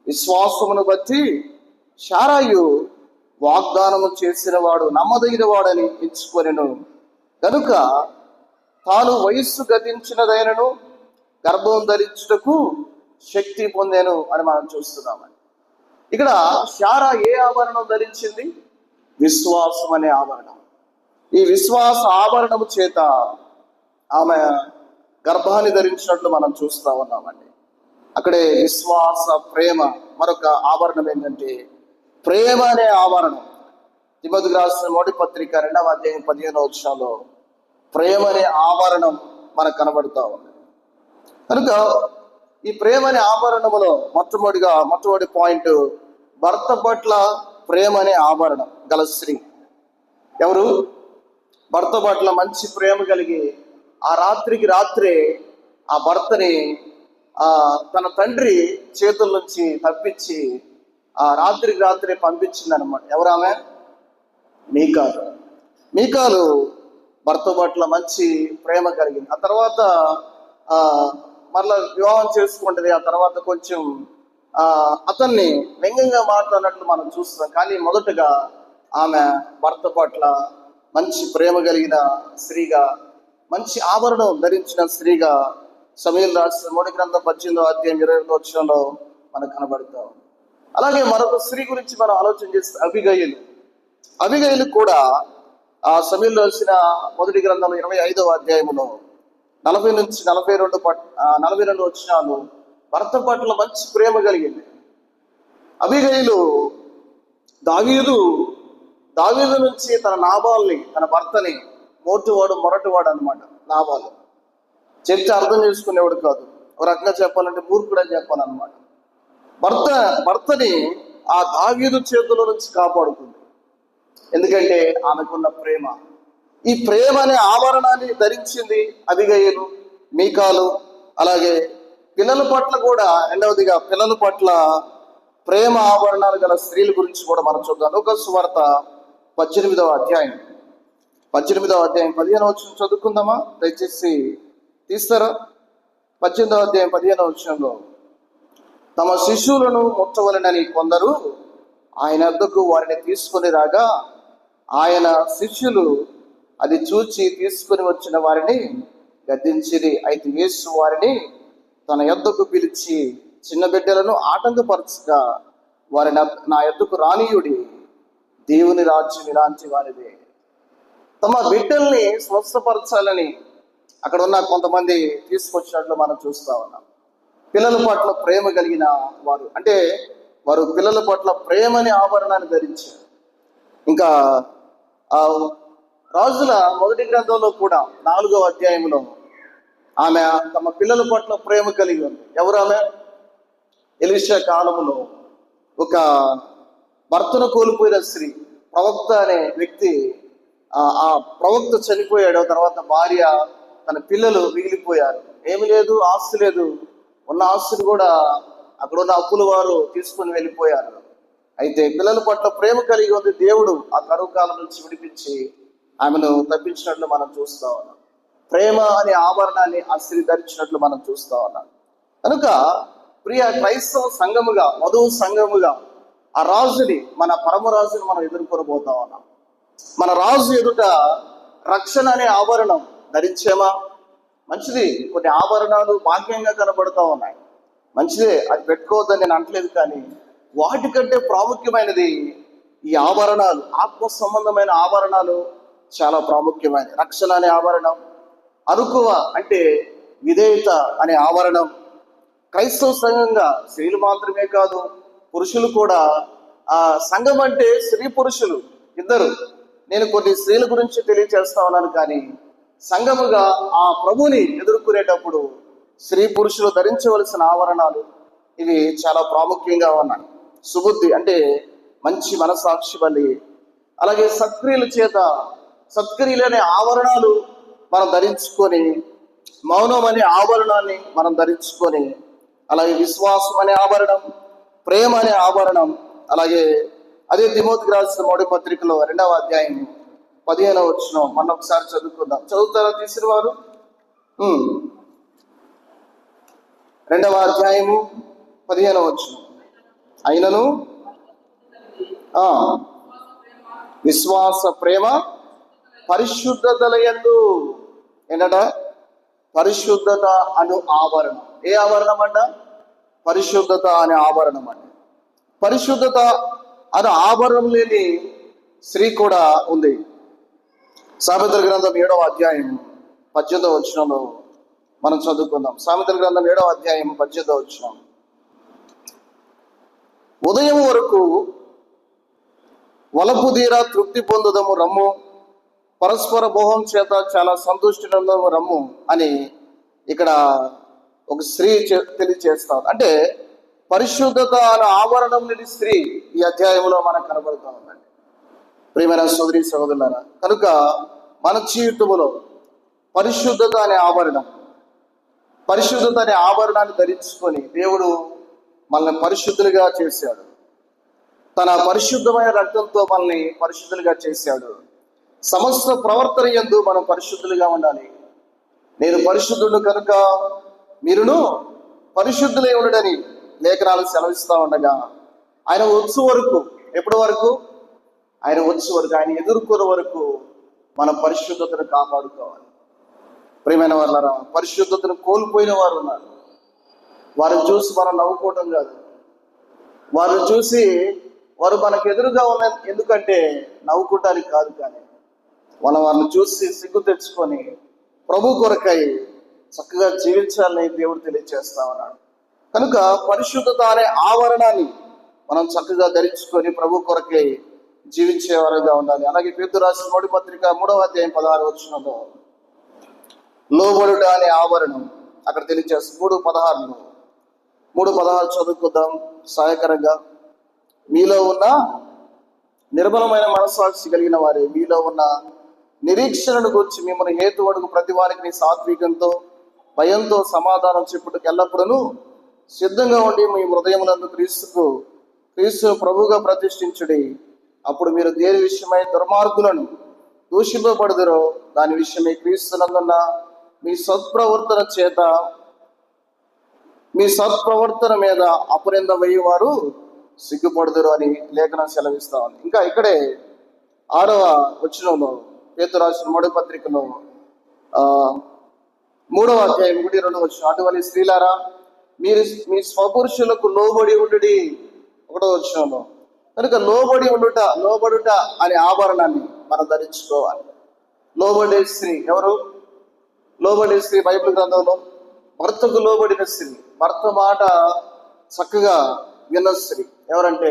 విశ్వాసమును బట్టి శారాయు వాగ్దానము చేసిన వాడు నమ్మదగిన వాడని ఎంచుకొనెను కనుక తాను వయస్సు గతించినదైనను గర్భం ధరించుటకు శక్తి పొందాను అని మనం చూస్తున్నామని. ఇక్కడ శారా ఏ ఆభరణం ధరించింది? విశ్వాసం అనే ఆభరణం. ఈ విశ్వాస ఆభరణము చేత ఆమె గర్భాన్ని ధరించినట్లు మనం చూస్తా ఉన్నామండి. అక్కడే విశ్వాస ప్రేమ మరొక ఆభరణం ఏంటంటే ప్రేమ అనే ఆభరణం. తిమోతికి రాసిన మొదటి పత్రిక 2వ అధ్యాయం 15వ వచనంలో ప్రేమ అనే ఆభరణం మనకు కనబడుతూ ఉంది. కనుక ఈ ప్రేమ అనే ఆభరణములో మొట్టమొదటి పాయింట్, భర్త పట్ల ప్రేమ అనే ఆభరణం గల స్త్రీ ఎవరు? భర్త పట్ల మంచి ప్రేమ కలిగి ఆ రాత్రికి రాత్రే ఆ భర్తని తన తండ్రి చేతుల నుంచి తప్పించి ఆ రాత్రికి రాత్రే పంపించింది అనమాట. ఎవరామె? మీకాలు భర్త పట్ల మంచి ప్రేమ కలిగింది. ఆ తర్వాత మరలా వివాహం చేసుకుంటుంది. ఆ తర్వాత కొంచెం అతన్ని వ్యంగ్యంగా మాట్లాడినట్లు మనం చూస్తాం. కానీ మొదటగా ఆమె భర్త పట్ల మంచి ప్రేమ కలిగిన స్త్రీగా, మంచి ఆభరణం ధరించిన స్త్రీగా సమూయేలు రాసిన మొదటి గ్రంథం 18వ అధ్యాయం 22వ వచనంలో మనకు కనబడతాం. అలాగే మరొక స్త్రీ గురించి మనం ఆలోచన చేస్తే అబిగయలు కూడా ఆ సమూయేలు రాసిన మొదటి గ్రంథంలో 25వ అధ్యాయంలో 40 నుంచి 42 వచనాలు భర్త పట్ల మంచి ప్రేమ కలిగింది. అబీగయీలు దావీదు నుంచి తన నాబాల్ని, తన భర్తని, మొరటివాడు అనమాట నాబాలు. చెప్తే అర్థం చేసుకునేవాడు కాదు, ఒక రకంగా చెప్పాలంటే మూర్ఖుడు అని చెప్పాలన్నమాట. భర్తని ఆ దావీదు చేతుల నుంచి కాపాడుతుంది. ఎందుకంటే ఆమెకున్న ప్రేమ. ఈ ప్రేమ అనే ఆవరణాన్ని ధరించింది అబీగయీలు, మీకాలు. అలాగే పిల్లల పట్ల కూడా, రెండవదిగా పిల్లల పట్ల ప్రేమ ఆభరణాలు గల స్త్రీల గురించి కూడా మనం చూద్దాం. లూకా సువార్త 18వ అధ్యాయం 15వ వచనం చదువుకుందామా? దయచేసి తీస్తారా? 18వ అధ్యాయం 15వ వచనంలో, తమ శిశువులను ముట్టవలనని కొందరు ఆయన వద్దకు వారిని తీసుకొని రాగా, ఆయన శిష్యులు అది చూచి తీసుకుని వచ్చిన వారిని గద్దించిరి. అయితే యేసు వారిని తన యొద్దకు పిలిచి, చిన్న బిడ్డలను ఆటంకపరచగా వారిని నా యొద్దకు రానీయుడి, దేవుని రాజ్యం ఇలాంటి వారిదే. తమ బిడ్డల్ని స్వస్థపరచాలని అక్కడ ఉన్న కొంతమంది తీసుకొచ్చినట్లు మనం చూస్తా ఉన్నాం. పిల్లల పట్ల ప్రేమ కలిగిన వారు, అంటే వారు పిల్లల పట్ల ప్రేమని ఆభరణాన్ని ధరించారు. ఇంకా రాజుల మొదటి గ్రంథంలో కూడా 4వ అధ్యాయంలో ఆమె తమ పిల్లల పట్ల ప్రేమ కలిగి ఉంది. ఎవరు ఆమె? ఎలీషా కాలంలో ఒక భర్తను కోల్పోయిన స్త్రీ, ప్రవక్త అనే వ్యక్తి. ఆ ప్రవక్త చనిపోయాడు. తర్వాత భార్య, తన పిల్లలు మిగిలిపోయారు. ఏమి లేదు, ఆస్తి లేదు. ఉన్న ఆస్తిని కూడా అక్కడ ఉన్న అప్పుల వారు తీసుకుని వెళ్ళిపోయారు. అయితే పిల్లల పట్ల ప్రేమ కలిగి ఉంది. దేవుడు ఆ కరువు కాలం నుంచి విడిపించి ఆమెను తప్పించినట్లు మనం చూస్తా ఉన్నాం. ప్రేమ అనే ఆభరణాన్ని ఆ స్త్రీ ధరించినట్లు మనం చూస్తా ఉన్నాం. కనుక ప్రియ క్రైస్తవ సంఘముగా, వధువు సంఘముగా ఆ రాజుని, మన పరమరాజుని మనం ఎదుర్కొనబోతా ఉన్నాం. మన రాజు ఎదుట రక్షణ అనే ఆభరణం ధరించేమా? మంచిది. కొన్ని ఆభరణాలు భాగ్యంగా కనబడుతూ ఉన్నాయి, మంచిదే, అది పెట్టుకోవద్దని నేను అంటలేదు. కానీ వాటికంటే ప్రాముఖ్యమైనది ఈ ఆభరణాలు. ఆత్మ సంబంధమైన ఆభరణాలు చాలా ప్రాముఖ్యమైనది. రక్షణ అనే ఆభరణం, అరుకువ అంటే విధేయత అనే ఆభరణం. క్రైస్తవ సంఘంగా స్త్రీలు మాత్రమే కాదు, పురుషులు కూడా. ఆ సంఘం అంటే స్త్రీ పురుషులు ఇద్దరు. నేను కొన్ని స్త్రీల గురించి తెలియజేస్తా ఉన్నాను. కానీ సంఘముగా ఆ ప్రభుని ఎదుర్కొనేటప్పుడు స్త్రీ పురుషులు ధరించవలసిన ఆవరణాలు ఇవి చాలా ప్రాముఖ్యంగా ఉన్నాయి. సుబుద్ధి అంటే మంచి మనసాక్షి బలి, అలాగే సత్క్రియలు అనే ఆవరణాలు మనం ధరించుకొని, మౌనం అనే ఆభరణాన్ని మనం ధరించుకొని, అలాగే విశ్వాసం అనే ఆభరణం, ప్రేమ అనే ఆభరణం. అలాగే అదే తిమోతికి రాసిన మొదటి పత్రికలో 2వ అధ్యాయం 15వ వచనం మనం ఒకసారి చదువుకుందాం. చదువుతారా తీసిన వారు? 2వ అధ్యాయము 15వ వచనం. అయినను విశ్వాస, ప్రేమ, పరిశుద్ధతలయందు ఏంటట? పరిశుద్ధత అను ఆభరణం. ఏ ఆభరణం అంట? పరిశుద్ధత అనే ఆభరణం అంట. పరిశుద్ధత అనే ఆభరణం లేని స్త్రీ కూడా ఉంది. సామెతల గ్రంథం 7వ అధ్యాయం 18వ వచనంలో మనం చదువుకుందాం. సామెతల గ్రంథం 7వ అధ్యాయం 18వ వచనం. ఉదయం వరకు వలపు తీరా తృప్తి పొందుదము రమ్ము, పరస్పర మోహం చేత చాలా సంతృష్టి నందము రమ్ము అని ఇక్కడ ఒక స్త్రీ తెలియజేస్తాం. అంటే పరిశుద్ధత అనే ఆవరణం లేని స్త్రీ ఈ అధ్యాయంలో మనకు కనబడుతూ ఉందండి. ప్రియమైన సోదరి సహోదరులారా, కనుక మన జీవితంలో పరిశుద్ధత అనే ఆభరణాన్ని ధరించుకొని దేవుడు మనల్ని పరిశుద్ధులుగా చేశాడు. తన పరిశుద్ధమైన రక్తంతో మనల్ని పరిశుద్ధులుగా చేశాడు. సమస్త ప్రవర్తన యందు మనం పరిశుద్ధులుగా ఉండాలి. నేను పరిశుద్ధుడు కనుక మీరును పరిశుద్ధులై ఉండడని లేఖనాలు సెలవిస్తూ ఉండగా, ఆయన వచ్చు వరకు, ఎప్పటి వరకు? ఆయన వచ్చు వరకు, ఆయన ఎదుర్కొనే వరకు మనం పరిశుద్ధతను కాపాడుకోవాలి. ప్రియమైన వాళ్ళరా, పరిశుద్ధతను కోల్పోయిన వారు ఉన్నారు. వారిని చూసి మనం నవ్వుకోవడం కాదు, వారిని చూసి వారు మనకు ఎదురుగా ఉన్న, ఎందుకంటే నవ్వుకోవటానికి కాదు, కానీ మనం వారిని చూసి సిగ్గు తెచ్చుకొని ప్రభు కొరకై చక్కగా జీవించాలని దేవుడు తెలియజేస్తా ఉన్నాడు. కనుక పరిశుద్ధత అనే ఆవరణాన్ని మనం చక్కగా ధరించుకొని ప్రభు కొరకే జీవించే వారుగా ఉండాలి. అలాగే పేతురు రాసిన మొదటి పత్రిక 3వ అధ్యాయం 16వ వచనంలో లోబడుట అనే ఆవరణం అక్కడ తెలియజేస్తుంది. 3:16 చదువుకుందాం సహాయకరంగా. మీలో ఉన్న నిర్మలమైన మనస్సాక్షి కలిగిన వారే మీలో ఉన్న నిరీక్షణను గురించి మిమ్మల్ని హేతువడుగు ప్రతి వారికి సాత్వికంతో భయంతో సమాధానం చెప్పుటకు ఎల్లప్పుడూ సిద్ధంగా ఉండి మీ హృదయములందు క్రీస్తు ప్రభువుగా ప్రతిష్ఠించుడి. అప్పుడు మీరు దేని విషయమై దుర్మార్గులను దూషింపబడుదురో దాని విషయమై క్రీస్తునందున్న మీ సత్ప్రవర్తన మీద అపనింద వేయువారు సిగ్గుపడుదురు అని లేఖనం సెలవిస్తా ఉంది. ఇంకా ఇక్కడే 6వ వచనంలో పేతురు రాసిన మొదటి పత్రికలో 3వ అధ్యాయం 1-2 వచనం, అటువంటి స్త్రీలారా మీరు మీ స్వపురుషులకు లోబడి ఉండుడి 1వ వచనంలో. కనుక లోబడుట అనే ఆభరణాన్ని మనం ధరించుకోవాలి. లోబడే స్త్రీ ఎవరు? లోబడే స్త్రీ బైబిల్ గ్రంథంలో భర్తకు లోబడిన స్త్రీ, భర్త మాట చక్కగా విన్న స్త్రీ ఎవరంటే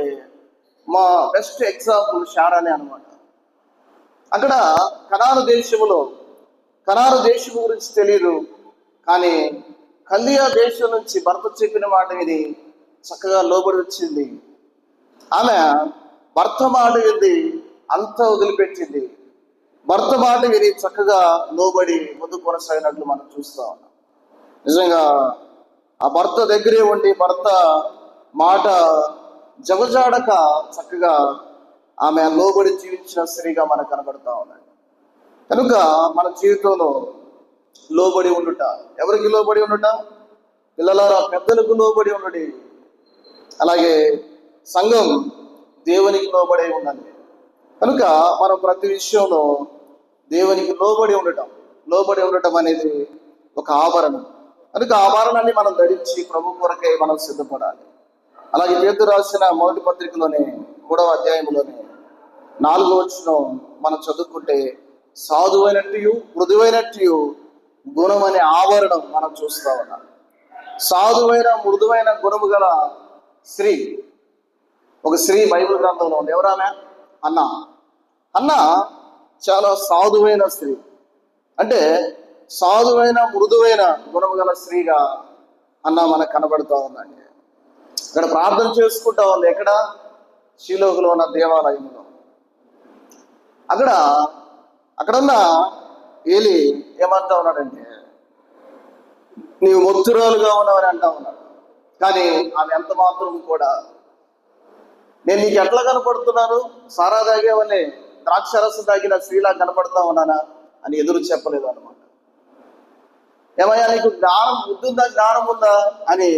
మా బెస్ట్ ఎగ్జాంపుల్ శారానే అనమాట. అక్కడ కనాను దేశము గురించి తెలియదు, కానీ కల్దియా దేశం నుంచి భర్త చెప్పిన మాట విని చక్కగా లోబడి వచ్చింది. ఆమె భర్త మాట విని అంతా వదిలిపెట్టింది. భర్త మాట విని చక్కగా లోబడి ముందు కొనసాగినట్లు మనం చూస్తా ఉన్నాం. నిజంగా ఆ భర్త దగ్గరే ఉండి భర్త మాట జవజాడక చక్కగా ఆమె లోబడి జీవించిన స్త్రీగా మనకు కనబడతా ఉన్నాడు. కనుక మన జీవితంలో లోబడి ఉండుట, ఎవరికి లోబడి ఉండుట? పిల్లలారా పెద్దలకు లోబడి ఉండుడి. అలాగే సంఘం దేవునికి లోబడి ఉండాలి. కనుక మనం ప్రతి విషయంలో దేవునికి లోబడి ఉండటం అనేది ఒక ఆభరణం. కనుక ఆభరణాన్ని మనం ధరించి ప్రభు కొరకై మనం సిద్ధపడాలి. అలాగే పేతురు రాసిన మొదటి పత్రికలోనే 3వ అధ్యాయంలోనే 4వ వచనం మనం చదువుకుంటే సాధువైనట్టు మృదువైనట్టు గుణం అనే ఆవరణం మనం చూస్తా ఉన్నాం. సాధువైన మృదువైన గుణము గల స్త్రీ, ఒక స్త్రీ బైబిల్ గ్రంథంలో ఉంది. ఎవరామె? అన్న చాలా సాధువైన స్త్రీ, అంటే సాధువైన మృదువైన గుణము గల స్త్రీగా అన్న మనకు కనబడుతూ ఉందండి. ఇక్కడ ప్రార్థన చేసుకుంటా ఉంది. ఎక్కడ? షీలోహులో ఉన్న దేవాలయంలో. అక్కడున్న ఏలి ఏమంటా ఉన్నాడంటే నీవు మొత్తురాలుగా ఉన్నావని అంటా ఉన్నాడు. కానీ ఆమె ఎంత మాత్రం కూడా నేను నీకు ఎట్లా కనపడుతున్నాను, సారా తాగేవని ద్రాక్షరసం తాగిన స్త్రీలా కనపడతా ఉన్నానా అని ఎదురు చెప్పలేదు అనమాట. ఏమయ్యా నీకు జ్ఞానం ఉందా అని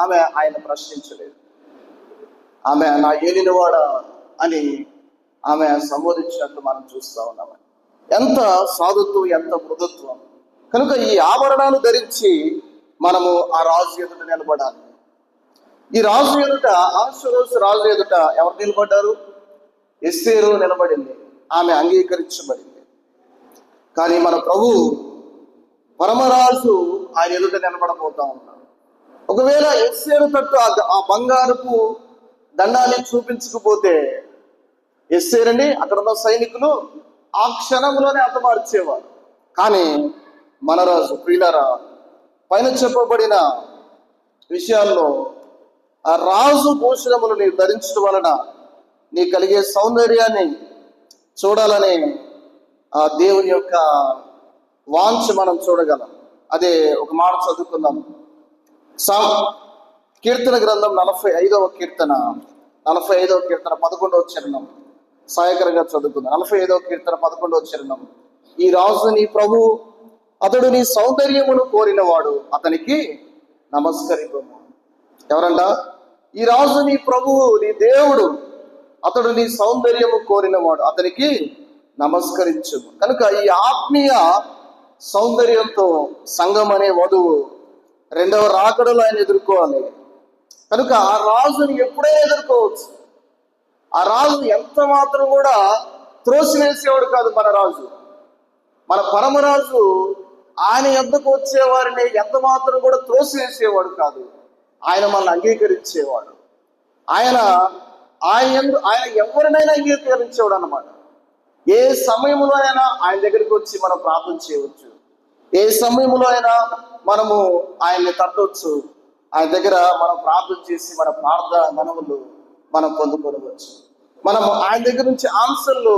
ఆమె ఆయన ప్రశ్నించలేదు. ఆమె నా ఏలినవాడా అని ఆమె సంబోధించినట్లు మనం చూస్తూ ఉన్నాం. ఎంత సాధుత్వం, ఎంత మృదుత్వం. కనుక ఈ ఆభరణాలు ధరించి మనము ఆ రాజు ఎదుట నిలబడాలి. ఈ రాజు ఎదుట, ఆశ్వరోజు రాజు ఎదుట ఎవరు నిలబడ్డారు? ఎస్తేరు నిలబడింది, ఆమె అంగీకరించబడింది. కానీ మన ప్రభు పరమరాజు ఆయన ఎదుట నిలబడబోతా ఉన్నాడు. ఒకవేళ ఎస్తేరు తట్టు ఆ బంగారపు దండాన్ని చూపించకపోతే ఎస్తేరుని అక్కడ ఉన్న సైనికులు ఆ క్షణంలోనే హతమార్చేవారు. కానీ మన రాజు ప్రియులారా, పైన చెప్పబడిన విషయాల్లో ఆ రాజు భూషణములు నీవు ధరించడం వలన నీ కలిగే సౌందర్యాన్ని చూడాలనే ఆ దేవుని యొక్క వాంఛ మనం చూడగలం. అదే ఒక మాట చదువుకుందాం. కీర్తన గ్రంథం 45వ కీర్తన 11వ చరణం సహాయకరంగా చదువుకుందాం. 45వ కీర్తన 11వ చరణం. ఈ రాజు నీ ప్రభు, అతడు నీ సౌందర్యమును కోరినవాడు, అతనికి నమస్కరింపము. ఎవరంట? ఈ రాజు నీ ప్రభువు, నీ దేవుడు, అతడు నీ సౌందర్యము కోరినవాడు, అతనికి నమస్కరించు. కనుక ఈ ఆత్మీయ సౌందర్యంతో సంఘం అనే వధువు రెండవ రాకడలో ఆయన ఎదుర్కోవాలి. కనుక ఆ రాజుని ఎప్పుడైనా ఎదుర్కోవచ్చు. ఆ రాజు ఎంత మాత్రం కూడా త్రోసివేసేవాడు కాదు. మన రాజు, మన పరమరాజు ఆయన యొద్దకు వచ్చేవారిని ఎంత మాత్రం కూడా త్రోసివేసేవాడు కాదు. ఆయన మనల్ని అంగీకరించేవాడు. ఆయన ఆయన ఎవరినైనా అంగీకరించేవాడు అన్నమాట. ఏ సమయంలో అయినా ఆయన దగ్గరికి వచ్చి మనం ప్రార్థన చేయవచ్చు. ఏ సమయంలో అయినా మనము ఆయన్ని తట్టవచ్చు. ఆయన దగ్గర మనం ప్రార్థన చేసి మన ప్రార్థన మనవులు మనం పొందుకొనవచ్చు. మనం ఆయన దగ్గర నుంచి ఆన్సర్లు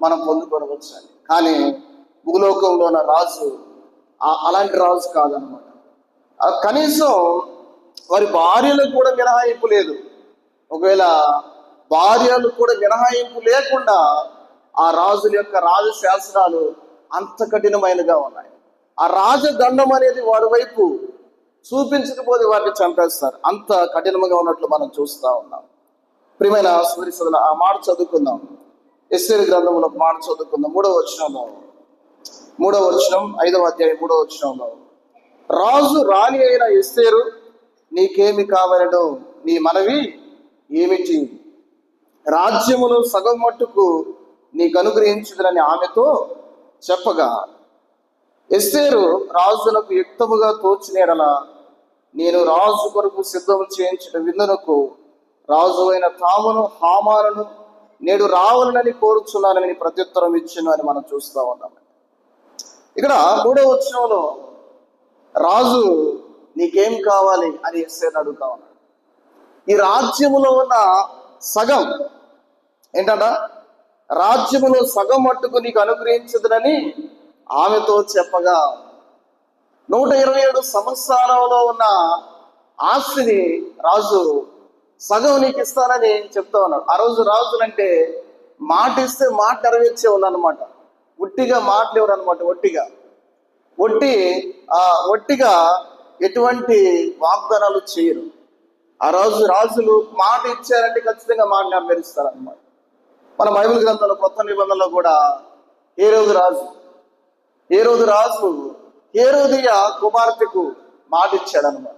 మనం పొందుకొనవచ్చు అని. కానీ భూలోకంలో ఉన్న రాజు అలాంటి రాజు కాదనమాట. కనీసం వారి భార్యలకు కూడా మినహాయింపు లేదు. ఒకవేళ భార్యలు కూడా మినహాయింపు లేకుండా ఆ రాజుల యొక్క రాజశాసనాలు అంత కఠినమైనగా ఉన్నాయి. ఆ రాజదండం అనేది వారి వైపు చూపించకపోతే వారిని చంపేస్తారు. అంత కఠినంగా ఉన్నట్లు మనం చూస్తూ ఉన్నాం. ప్రియమైన సోదరులారా, ఆ మాట చదువుకుందాం. ఎస్తేరు గ్రంథంలో మాట చదువుకుందాం. 3వ వచనంలో, 3వ వచనం 5వ అధ్యాయం 3వ వచనంలో, రాజు రాణి అయిన ఎస్తేరు, నీకేమి కావాలనో నీ మనవి ఏమిటి? రాజ్యమును సగం మట్టుకు నీకు అనుగ్రహించుదని ఆమెతో చెప్పగా, ఎస్తేరు రాజునకు యుక్తముగా తోచినేడల నేను రాజు కొరకు సిద్ధం చేయించిన విందునకు రాజు అయిన తామును హామాను నేడు రావాలని కోరుచున్నానని ప్రత్యుత్తరం ఇచ్చాను అని మనం చూస్తూ ఉన్నాం. ఇక్కడ 3వ వచనంలో రాజు నీకేం కావాలి అని ఎస్తేరుని అడుగుతా ఉన్నాడు. ఈ రాజ్యములో ఉన్న సగం ఏంటంట? రాజ్యములో సగం మట్టుకు నీకు అనుగ్రహించదునని ఆమెతో చెప్పగా, 127 సంవత్సరాలలో ఉన్న ఆస్తిని రాజు సగం నీకు ఇస్తానని చెప్తా ఉన్నాడు. ఆ రోజు రాజులంటే మాట ఇస్తే మాట నెరవేర్చే వాళ్ళు అనమాట. ఒట్టిగా మాటలేవరు అనమాట. ఒట్టిగా ఎటువంటి వాగ్దానాలు చేయరు. ఆ రాజులు మాట ఇచ్చారంటే ఖచ్చితంగా మాట నెరవేరుస్తారు అనమాట. మన బైబిల్ గ్రంథంలో కొత్త నిబంధనలో కూడా హేరోదు రాజు హేరోదియ కుమార్తెకు మాట ఇచ్చాడు అనమాట.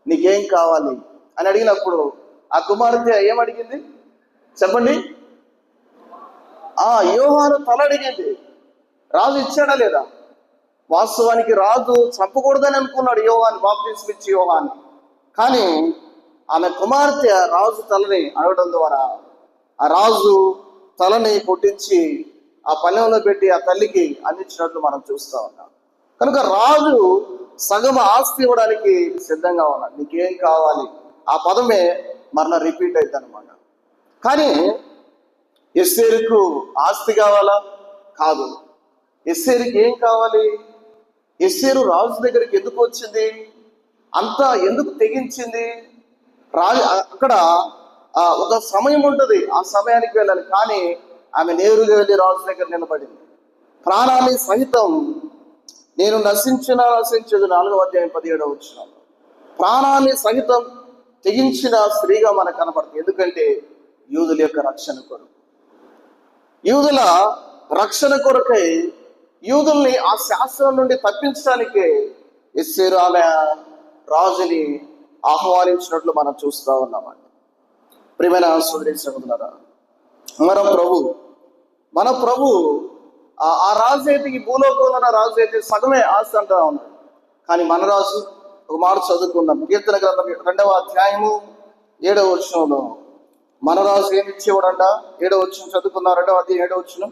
నీకేం కావాలి అని అడిగినప్పుడు ఆ కుమార్తె ఏమడిగింది చెప్పండి? యోహాను తల అడిగింది. రాజు ఇచ్చాడా లేదా? వాస్తవానికి రాజు చంపకూడదని అనుకున్నాడు యోహాను, బాప్తిస్మం ఇచ్చి యోహాను. కానీ ఆమె కుమార్తె రాజు తలని అడగడం ద్వారా ఆ రాజు తలని కొట్టించి ఆ పల్లెంలో పెట్టి ఆ తల్లికి అందించినట్లు మనం చూస్తూ ఉన్నాం. కనుక రాజు సగం ఆస్తి ఇవ్వడానికి సిద్ధంగా ఉన్నాడు. నీకేం కావాలి? ఆ పదమే మరలా రిపీట్ అవుతుంది అనమాట. కానీ ఎస్తేరుకు ఆస్తి కావాలా? కాదు. ఎస్తేరుకి ఏం కావాలి? ఎస్తేరు రాజు దగ్గరికి ఎందుకు వచ్చింది? అంతా ఎందుకు తెగించింది? అక్కడ ఒక సమయం ఉంటుంది, ఆ సమయానికి వెళ్ళాలి. కానీ ఆమె నేరుగా వెళ్ళి రాజు దగ్గర నిలబడింది. ప్రాణాన్ని సహితం నేను నశించదు 4వ అధ్యాయం 17వ వచనం. ప్రాణాన్ని సహితం తెగించిన స్త్రీగా మనకు కనబడుతుంది. ఎందుకంటే యూదుల యొక్క రక్షణ కొరకు, యూదుల రక్షణ కొరకై యూదుల్ని ఆ శాస్త్రం నుండి తప్పించడానికే ఎస్తేరు ఆమె రాజుని ఆహ్వానించినట్లు మనం చూస్తూ ఉన్నామండి. ప్రియమైన సోదరీ సోదరులారా, మన ప్రభు ఆ రాజు అయితే, ఈ భూలోకంలో ఉన్న రాజు అయితే సగమే ఆస్తి అంటా ఉన్నాడు. కానీ మన రాజు ఒక మాట చదువుకుందాం. కీర్తన గ్రంథం 2వ అధ్యాయము 7వ వచనంలో మన రాజు ఏమి ఇచ్చేవాడంట? 7వ వచనం చదువుకుందాం. 2వ అధ్యాయం 7వ వచనం.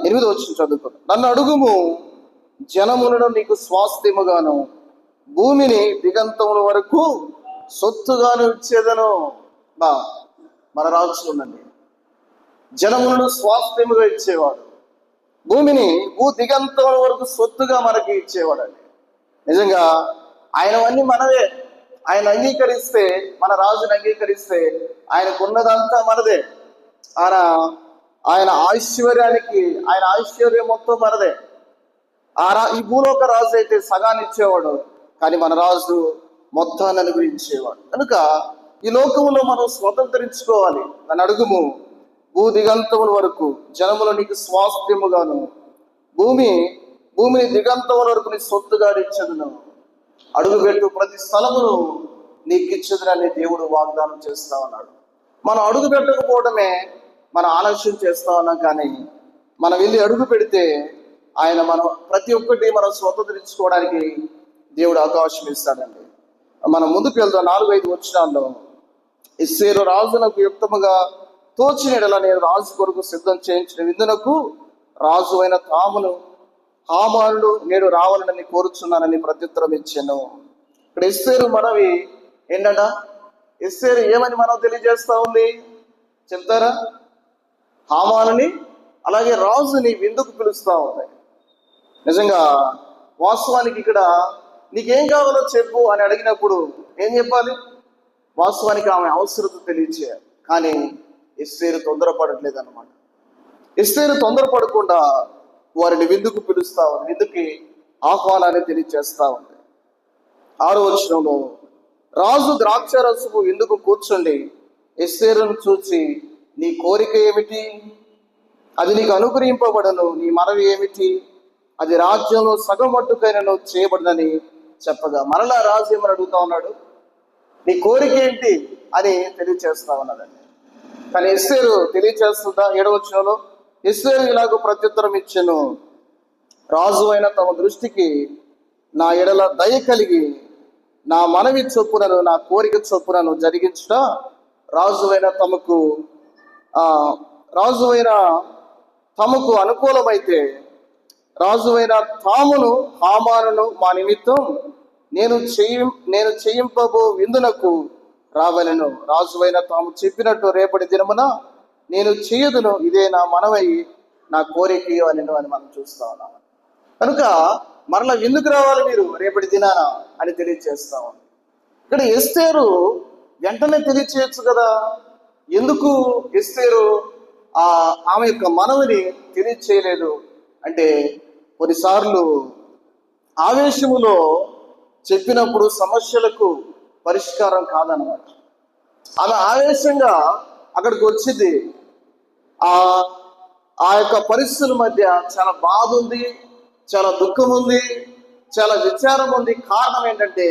8వ వచనం చదువుకుందాం. నన్ను అడుగుము, జనములను నీకు స్వాస్థ్యముగాను భూమిని దిగంతముల వరకు సొత్తుగాను ఇచ్చేదను. మన రాజు ఉందండి, జనములను స్వాస్థ్యముగా ఇచ్చేవాడు, భూమిని భూ దిగంతముల వరకు సొత్తుగా మనకి ఇచ్చేవాడు అండి. నిజంగా ఆయనవన్నీ మనవే. ఆయన అంగీకరిస్తే, మన రాజుని అంగీకరిస్తే ఆయనకున్నదంతా మనదే. ఆయన ఐశ్వర్యం మొత్తం మనదే. ఈ భూలోక రాజు అయితే సగాన్ని ఇచ్చేవాడు, కానీ మన రాజు మొత్తాన్ని అనుగ్రహించేవాడు. కనుక ఈ లోకంలో మనం స్వతంత్రించుకోవాలి. నన్ను అడుగుము, భూ దిగంతముల వరకు జనములు నీకు స్వాస్థ్యముగాను భూమిని దిగంతముల వరకు నీ సొత్తుగా ఇచ్చదును, అడుగుపెట్టు ప్రతి స్థలమును నీకు ఇచ్చదునని దేవుడు వాగ్దానం చేస్తా ఉన్నాడు. మనం అడుగు పెట్టకపోవడమే మనం ఆలస్యం చేస్తా ఉన్నాం. కానీ మనం వెళ్ళి అడుగు పెడితే ఆయన మనం ప్రతి ఒక్కటి మనం స్వతంత్రించుకోవడానికి దేవుడు అవకాశం ఇస్తాడండి. మనం ముందుకు వెళ్దాం. 4-5 వచనాల్లో ఎస్తేరు రాజునకు యుక్తముగా తోచిన ఎడల నేను రాజు కొరకు సిద్ధం చేయించిన విందునకు రాజు అయిన హామానుడు నేడు రావాలని కోరుచున్నానని ప్రత్యుత్తరం ఇచ్చాను. ఇక్కడ ఎస్తేరు మనవి ఏంటంట? ఎస్తేరు ఏమని మనం తెలియజేస్తా ఉంది చెప్తారా? హామానుని అలాగే రాజుని విందుకు పిలుస్తా ఉంది. నిజంగా వాస్తవానికి ఇక్కడ నీకేం కావాలో చెప్పు అని అడిగినప్పుడు ఏం చెప్పాలి? వాస్తవానికి ఆమె అవసరత తెలియచేయాలి. కానీ ఎస్తేరు తొందరపడట్లేదు అన్నమాట. ఎస్తేరు తొందరపడకుండా వారిని విందుకు పిలుస్తా ఉంది, విందుకి ఆహ్వానాన్ని తెలియచేస్తా ఉంది. 6వ వచనంలో రాజు ద్రాక్షరసము విందుకు కూర్చుండి ఎస్తేరును చూసి నీ కోరిక ఏమిటి? అది నీకు అనుగ్రహింపబడను. నీ మనవి ఏమిటి? అది రాజ్యంలో సగం మట్టుకైనను చేయబడదని చెప్పగా మరలా రాజు ఏమని అడుగుతా ఉన్నాడు? నీ కోరిక ఏంటి అని తెలియచేస్తా ఉన్నదండి. కానీ ఎస్తేరు తెలియచేస్తుందా? 7వ వచనంలో ఎస్తేరు ఇలాగ ప్రత్యుత్తరం ఇచ్చెను, రాజు అయిన తమ దృష్టికి నా ఎడల దయ కలిగి నా మనవి చొప్పునను నా కోరిక చొప్పునను జరిగించుట రాజువైన తమకు అనుకూలమైతే రాజువైన తామును హామానును మా నిమిత్తం నేను చేయింపబో విందునకు రావలెను. రాజువైన తాము చెప్పినట్టు రేపటి దినమున నేను చేయదును, ఇదే నా మనవై నా కోరిక అని మనం చూస్తా ఉన్నాం. కనుక మరలా ఎందుకు రావాలి మీరు రేపటి దినాన అని తెలియచేస్తాం. ఇక్కడ ఎస్తేరు వెంటనే తెలియచేయచ్చు కదా. ఎందుకు ఎస్తేరు ఆమె యొక్క మనవిని తెలియచేయలేదు అంటే, కొన్నిసార్లు ఆవేశములో చెప్పినప్పుడు సమస్యలకు పరిష్కారం కాదన్నమాట. ఆమె ఆవేశంగా అక్కడికి వచ్చింది. ఆ యొక్క పరిస్థితుల మధ్య చాలా బాధ ఉంది, చాలా దుఃఖం ఉంది, చాలా విచారం ఉంది. కారణం ఏంటంటే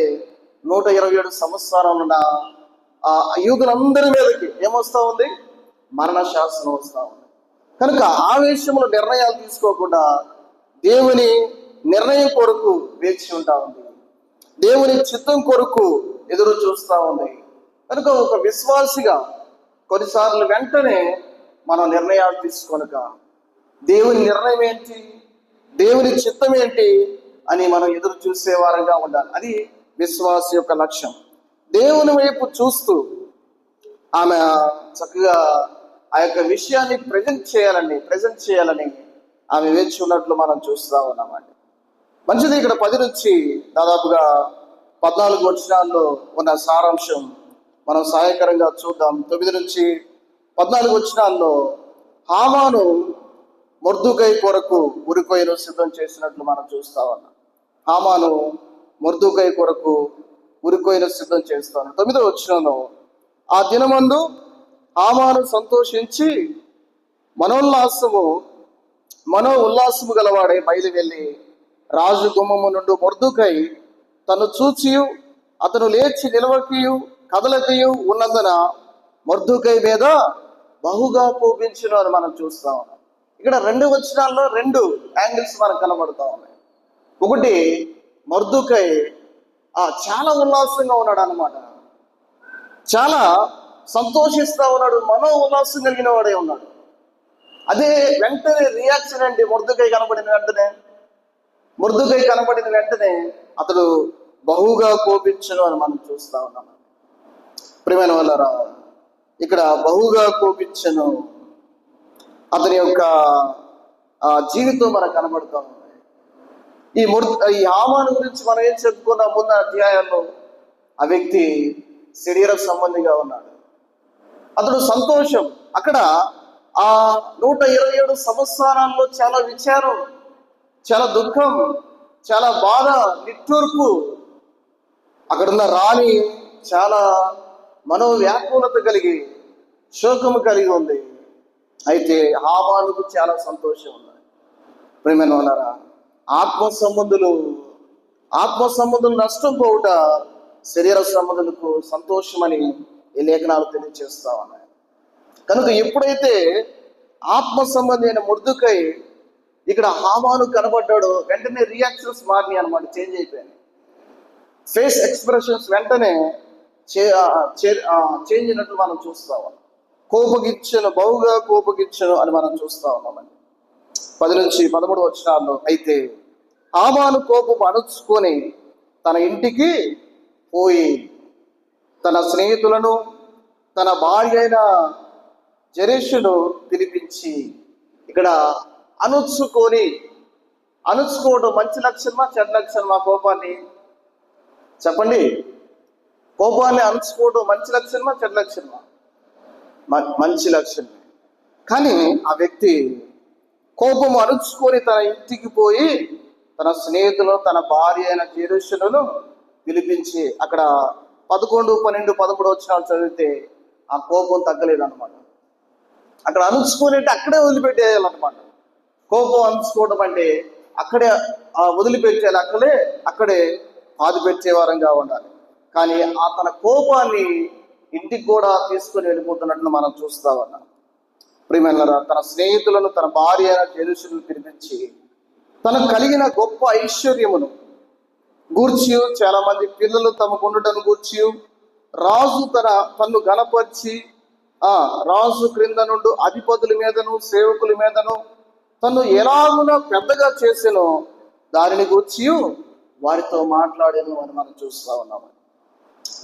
127 సంవత్సరాలున్న ఆ యూదులందరి మీదకి ఏమొస్తా ఉంది? మరణ శాసనం వస్తా ఉంది. కనుక ఆవేశంలో నిర్ణయాలు తీసుకోకుండా దేవుని నిర్ణయం కొరకు వేచి ఉంటా ఉంది, దేవుని చిత్తం కొరకు ఎదురు చూస్తూ ఉంది. కనుక ఒక విశ్వాసిగా కొన్నిసార్లు వెంటనే మనం నిర్ణయాలు తీసుకోనక దేవుని నిర్ణయం ఏంటి, దేవుని చిత్తం ఏంటి అని మనం ఎదురు చూసే వారంగా ఉండాలి. అది విశ్వాస యొక్క లక్ష్యం. దేవుని వైపు చూస్తూ ఆమె చక్కగా ఆ యొక్క విషయాన్ని ప్రజెంట్ చేయాలని ఆమె వేచి ఉన్నట్లు మనం చూస్తూ ఉన్నామండి. మంచిది. ఇక్కడ 10 నుంచి దాదాపుగా 14 వచనాల్లో ఉన్న సారాంశం మనం సహాయకరంగా చూద్దాం. 9 నుంచి 14 వచనాల్లో హామాను మొర్దుకై కొరకు ఉరికొయ్యను సిద్ధం చేసినట్లు మనం చూస్తా ఉన్నాం. హామాను మొర్దుకై కొరకు ఉరికొయ్యను సిద్ధం చేస్తాను. 9వ వచనంలో ఆ దినమందు హామాను సంతోషించి మనోల్లాసము గలవాడే బయలు వెళ్ళి రాజు గుమ్మము నుండి మొర్దుకై తను చూచియు అతను లేచి నిలవకియు కదలకియు ఉన్నందున మొర్దుకై మీద బహుగా కోపించును అని మనం చూస్తా ఉన్నాం. ఇక్కడ 2 వచనాల్లో 2 యాంగిల్స్ మనకు కనబడతా ఉన్నాయి. ఒకటి, మొర్దుకై చాలా ఉల్లాసంగా ఉన్నాడు అన్నమాట, చాలా సంతోషిస్తా ఉన్నాడు, మనో ఉల్లాసం కలిగిన వాడే ఉన్నాడు. అదే వెంటనే రియాక్షన్ అండి. మొర్దుకై కనబడిన వెంటనే అతడు బహుగా కోపించను అని మనం చూస్తా ఉన్నాం. ప్రియమైన వాళ్ళారా, ఇక్కడ బహుగా కోపించను అతని యొక్క జీవితం మనకు కనబడుతూ ఉంది. ఈ హామాను గురించి మనం ఏం చెప్పుకున్నాం ముందు అధ్యాయాల్లో? ఆ వ్యక్తి శరీర సంబంధిగా ఉన్నాడు. అతడు సంతోషం. అక్కడ ఆ 127 సంవత్సరాల్లో చాలా విచారం, చాలా దుఃఖం, చాలా బాధ, నిట్టూర్పు. అక్కడున్న రాణి చాలా మనోవ్యాకులత కలిగి శోకము కలిగి ఉంది. అయితే హామానుకు చాలా సంతోషం ఉంది. ప్రియమైన వాళ్ళారా, ఆత్మ సంబంధులు నష్టం పోవుట శరీర సంబంధులకు సంతోషమని ఈ లేఖనాలు తెలియజేస్తా ఉన్నాయి. కనుక ఎప్పుడైతే ఆత్మ సంబంధి అయిన మొర్దెకై ఇక్కడ హామాను కనబడ్డాడో వెంటనే రియాక్షన్స్ మారినాయి అనమాట, చేంజ్ అయిపోయాయి. ఫేస్ ఎక్స్ప్రెషన్స్ వెంటనే చేంజ్ అయినట్లు మనం చూస్తా ఉన్నాం. కోపగించను, బహుగా కోపగించను అని మనం చూస్తా ఉన్నామండి. 10-13 వచనాల్లో అయితే హామాను కోపం అణుచుకొని తన ఇంటికి పోయి తన స్నేహితులను తన భార్య అయిన జెరెషును పిలిపించి, ఇక్కడ అణుచుకోవడం మంచి లక్షణమా చెడ్డ లక్షణమా? కోపాన్ని చెప్పండి. కోపాన్ని అణుచుకోవడం మంచి లక్షణమా చెడ్డ లక్షణమా? మంచి లక్షణమే. కానీ ఆ వ్యక్తి కోపం అణుచుకొని తన ఇంటికి పోయి తన స్నేహితులను తన భార్య అయిన జెరెషును పిలిపించి, అక్కడ 11, 12, 13 వచనాలు చదివితే ఆ కోపం తగ్గలేదన్నమాట. అక్కడ అణుచుకొని అంటే అక్కడే వదిలిపెట్టేయాలన్నమాట. కోపం అణుచుకోవడం అంటే అక్కడే వదిలిపెట్టేయాలి, అక్కడే బాధ పెట్టేవారంగా ఉండాలి. కానీ ఆ తన కోపాన్ని ఇంటికి కూడా తీసుకొని వెళ్ళిపోతున్నట్లు మనం చూస్తా ఉన్నాం. ప్రియమైనరా, తన స్నేహితులను తన భార్య అయిన జెరెషును పిలిపించి తనకు కలిగిన గొప్ప ఐశ్వర్యమును గూర్చి, చాలా మంది పిల్లలు తమకు ఉండటం గూర్చి, రాజు తన్ను గణపరిచి రాజు క్రింద నుండి అధిపతుల మీదను సేవకుల మీదను తను ఎలాగున పెద్దగా చేసెనో దానిని గూర్చి వారితో మాట్లాడేను అని మనం చూస్తా ఉన్నాము.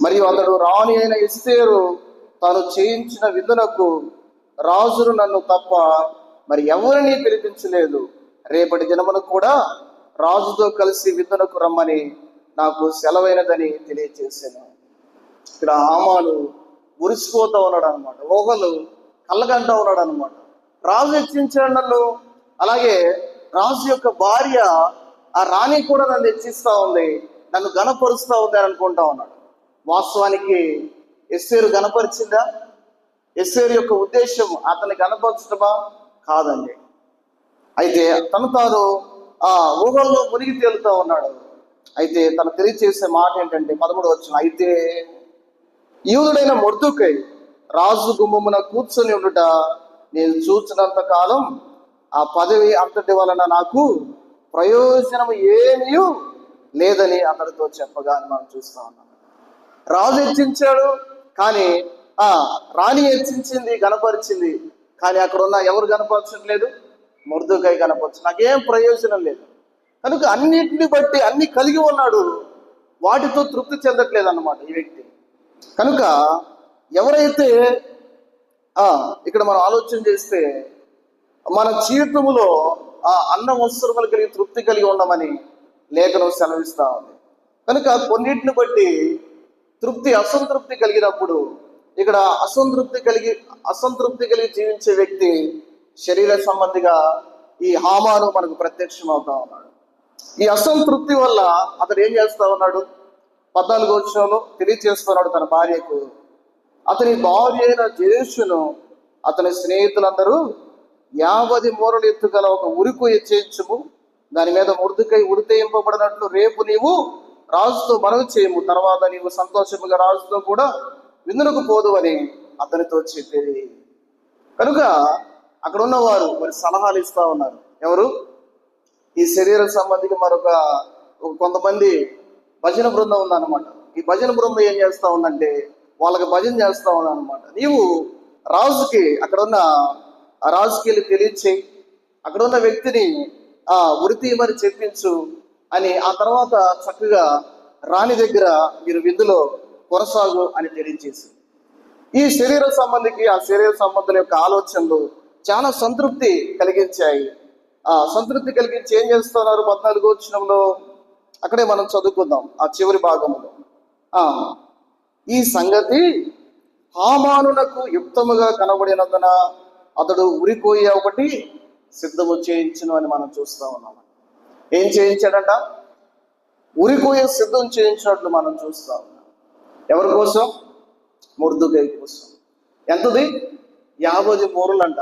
మరియు అతడు రాణి అయిన ఎస్తేరు తాను చేయించిన విందునకు రాజును నన్ను తప్ప మరి ఎవరిని పిలిపించలేదు, రేపటి దినమును కూడా రాజుతో కలిసి విందునకు రమ్మని నాకు సెలవైనదని తెలియచేశాను. ఇక్కడ హామాను ఉరిసిపోతా ఉన్నాడు అనమాట, ఓహలు కళ్ళగంటా ఉన్నాడు అనమాట. రాజు హెచ్చించాడు నన్ను, అలాగే రాజు యొక్క భార్య ఆ రాణి కూడా నన్ను హెచ్చిస్తా ఉంది, నన్ను గణపరుస్తా ఉంది అని అనుకుంటా ఉన్నాడు. వాస్తవానికి ఎస్తేరు గణపరిచిందా? ఎస్తేరు యొక్క ఉద్దేశం అతన్ని గణపరచడమా? కాదండి. అయితే తాను ఆ ఊహల్లో మునిగి తేలుతా ఉన్నాడు. అయితే తను తెలియచేసే మాట ఏంటంటే 13 వచనం, అయితే యూదుడైన మొర్దెకై రాజు గుమ్మమున కూర్చొని ఉండుట నేను చూచినంత కాలం ఆ పదవి అంతటి వలన నాకు ప్రయోజనం ఏమీ లేదని అతడితో చెప్పగా అని మనం చూస్తా ఉన్నాం. రాజు హెచ్చించాడు, కానీ రాణి హెచ్చించింది, గణపరిచింది. కానీ అక్కడ ఉన్న ఎవరు గణపరచట్లేదు? మొర్దెకై గణపరచు, నాకేం ప్రయోజనం లేదు. కనుక అన్నిటిని బట్టి అన్ని కలిగి ఉన్నాడు, వాటితో తృప్తి చెందట్లేదు అన్నమాట ఈ వ్యక్తి. కనుక ఎవరైతే ఇక్కడ మనం ఆలోచన చేస్తే మన జీవితంలో అన్న వస్త్రములు కలిగి తృప్తి కలిగి ఉండమని లేఖనం సెలవిస్తా ఉంది. కనుక కొన్నిటిని బట్టి తృప్తి అసంతృప్తి కలిగినప్పుడు ఇక్కడ అసంతృప్తి కలిగి జీవించే వ్యక్తి శరీర సంబంధిగా ఈ హామాను మనకు ప్రత్యక్షం అవుతా ఉన్నాడు. ఈ అసంతృప్తి వల్ల అతడు ఏం చేస్తా ఉన్నాడు? 14 వచనంలో తెలియచేస్తున్నాడు తన భార్యకు, అతని భార్య అయిన జెరెషును అతని స్నేహితులందరూ 50 మూరలు ఎత్తుగల ఒక ఉరికి చేయించుము, దాని మీద మొర్దెకై ఉరితేయింపబడినట్లు రేపు నీవు రాజుతో మనవి చేయము, తర్వాత నీవు సంతోషముగా రాజుతో కూడా విందునకు పోదు అని అతనితో చెప్పేది. కనుక అక్కడ ఉన్నవారు మరి సలహాలు ఇస్తా ఉన్నారు. ఎవరు? ఈ శరీర సంబంధికి కొంతమంది భజన బృందం ఉందన్నమాట. ఈ భజన బృందం ఏం చేస్తా ఉందంటే వాళ్ళకి భజన చేస్తా ఉందన్నమాట. నీవు రాజుకి రాజుకి వెళ్ళి తెలియచేయి, అక్కడ ఉన్న వ్యక్తిని ఉరి మరి చెప్పించు అని, ఆ తర్వాత చక్కగా రాణి దగ్గర మీరు విందులో కొనసాగు అని తెలియచేసి, ఈ శరీర సంబంధికి ఆ శరీర సంబంధుల యొక్క ఆలోచనలు చాలా సంతృప్తి కలిగించాయి. సంతృప్తి కలిగించి ఏం చేస్తున్నారు? 14 వచనంలో అక్కడే మనం చదువుకుందాం, ఆ చివరి భాగంలో. ఈ సంగతి హామానునకు యుక్తముగా కనబడినందున అతడు ఉరికోయి ఒకటి సిద్ధము చేయించును అని మనం చూస్తా ఉన్నాం. ఏం చేయించాడంట? ఉరికోయ సిద్ధం చేయించినట్లు మనం చూస్తా ఉన్నాం. ఎవరి కోసం? మొర్దెకై కోసం. ఎంతది? 50 మూరలు అంట.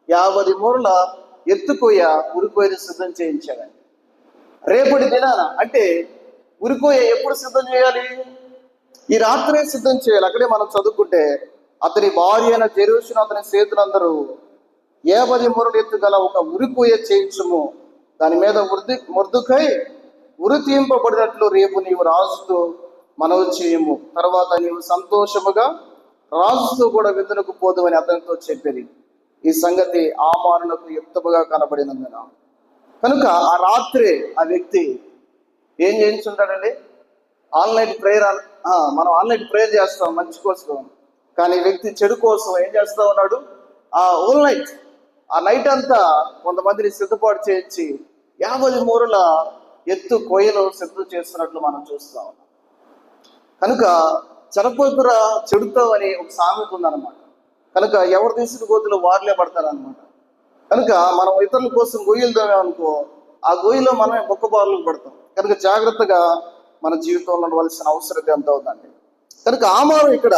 50 మూరల ఎత్తుకోయ ఉరికోయని సిద్ధం చేయించాడండి. రేపటి దినాన అంటే ఉరికోయ ఎప్పుడు సిద్ధం చేయాలి? ఈ రాత్రే సిద్ధం చేయాలి. అక్కడే మనం చదువుకుంటే అతని భార్య అయిన జెరూషును అతని చేతులందరూ 50 మురలు ఎత్తుగల ఒక ఉరిపోయే చేయించుము, దాని మీద మొర్దుకై ఉరి తీయింపబడినట్లు రేపు నీవు రాజుతో మనవి చేయము, తర్వాత నీవు సంతోషముగా రాజుతో కూడా విందునకు పోదు అని అతనితో చెప్పేది. ఈ సంగతి హామానునకు యుక్తముగా కనబడినందున కనుక ఆ రాత్రి ఆ వ్యక్తి ఏం చేయించుంటాడండి? Online prayer. మనం ఆన్లైన్ ప్రేయర్ చేస్తాం మంచి కోసం, కానీ ఈ వ్యక్తి చెడు కోసం ఏం చేస్తా ఉన్నాడు? ఆ హోల్ నైట్, ఆ నైట్ అంతా కొంతమందిని సిద్ధపాటు చేయించి 50 మూరల ఎత్తు కొయ్యలు సిద్ధం చేస్తున్నట్లు మనం చూస్తా ఉన్నాం. కనుక చనిపోతురా చెడుతో అని ఒక సామెత ఉందన్నమాట. కనుక ఎవరు తీసిన గోతులు వారిలే పడతారనమాట. కనుక మనం ఇతరుల కోసం గొయ్యలు తవ్వామనుకో, ఆ గొయ్యిలో మనమే బొక్కబారులు పడతాం. కనుక జాగ్రత్తగా మన జీవితంలో ఉండవలసిన అవసరం ఎంత ఉందండి. కనుక హామాను ఇక్కడ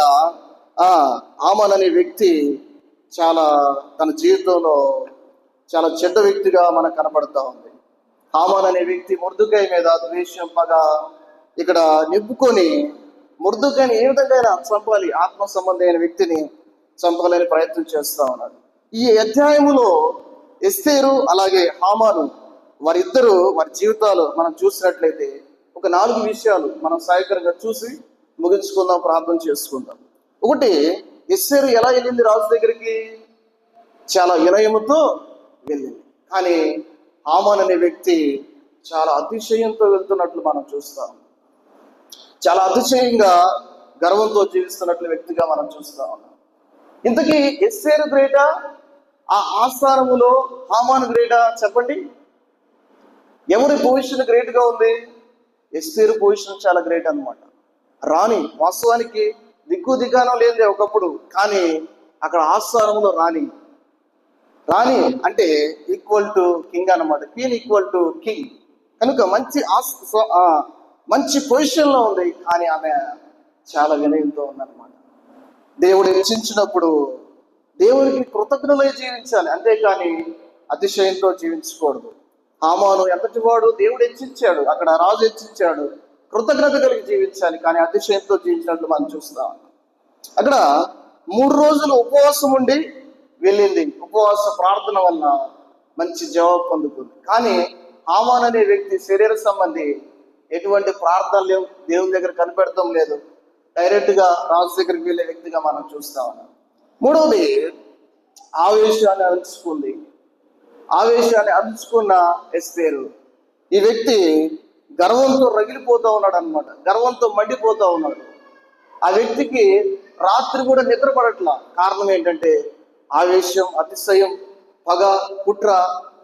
హామాను అనే వ్యక్తి చాలా తన జీవితంలో చాలా చెడ్డ వ్యక్తిగా మనకు కనపడతా ఉంది. హామాను అనే వ్యక్తి మొర్దుకై మీద ద్వేషం, పగ ఇక్కడ నింపుకొని మొర్దుకైని ఏ విధంగా చంపాలి, ఆత్మ సంబంధమైన వ్యక్తిని చంపాలని ప్రయత్నం చేస్తా ఉన్నాడు. ఈ అధ్యాయములో ఎస్తేరు అలాగే హామాను వారిద్దరూ వారి జీవితాలు మనం చూసినట్లయితే ఒక 4 విషయాలు మనం సాయకరంగా చూసి ముగించుకుందాం, ప్రార్థన చేసుకుందాం. ఒకటి, ఎస్తేరు ఎలా వెళ్ళింది రాజు దగ్గరికి? చాలా వినయముతో వెళ్ళింది. కానీ హామాను అనే వ్యక్తి చాలా అతిశయంతో వెళ్తున్నట్లు మనం చూస్తాం. చాలా అతిశయంగా గర్వంతో జీవిస్తున్నట్లు వ్యక్తిగా మనం చూస్తా ఉన్నాం. ఇంతకీ ఎస్తేరు గ్రేటా, ఆ ఆస్థానములో హామాను గ్రేటా? చెప్పండి, ఎవరి పొజిషన్ గ్రేట్ గా ఉంది? ఎస్తేరు పొజిషన్ చాలా గ్రేట్ అన్నమాట. రాణి, వాస్తవానికి దిక్కు దిగానం లేదే ఒకప్పుడు, కానీ అక్కడ ఆస్థానంలో రాణి అంటే ఈక్వల్ టు కింగ్ అన్నమాట. Queen equal to king. కనుక మంచి పొజిషన్లో ఉంది, కానీ ఆమె చాలా వినయంతో ఉందన్నమాట. దేవుడు హెచ్చించినప్పుడు దేవునికి కృతజ్ఞతలై జీవించాలి, అంతేకాని అతిశయంతో జీవించకూడదు. హామాను ఎంతటి వాడు? దేవుడు హెచ్చించాడు, అక్కడ రాజు హెచ్చించాడు, కృతజ్ఞత కలిగి జీవించాలి, కానీ అతిశయంతో జీవించినట్లు మనం చూస్తాం. అక్కడ 3 రోజులు ఉపవాసం ఉండి వెళ్ళింది. ఉపవాస ప్రార్థన వల్ల మంచి జవాబు పొందుకుంది. కానీ హామాను అనే వ్యక్తి శరీర సంబంధి, ఎటువంటి ప్రార్థన లేవు, దేవుని దగ్గర కనిపెడతాం లేదు, డైరెక్ట్ గా రాజు దగ్గరికి వెళ్ళే వ్యక్తిగా మనం చూస్తా ఉన్నాం. మూడవది, ఆవేశాన్ని అంచుకున్న ఎస్తేరు. ఈ వ్యక్తి గర్వంతో రగిలిపోతూ ఉన్నాడు అనమాట, గర్వంతో మండిపోతూ ఉన్నాడు. ఆ వ్యక్తికి రాత్రి కూడా నిద్ర పడట్లా. కారణం ఏంటంటే ఆవేశం, అతిశయం, పగ, కుట్ర,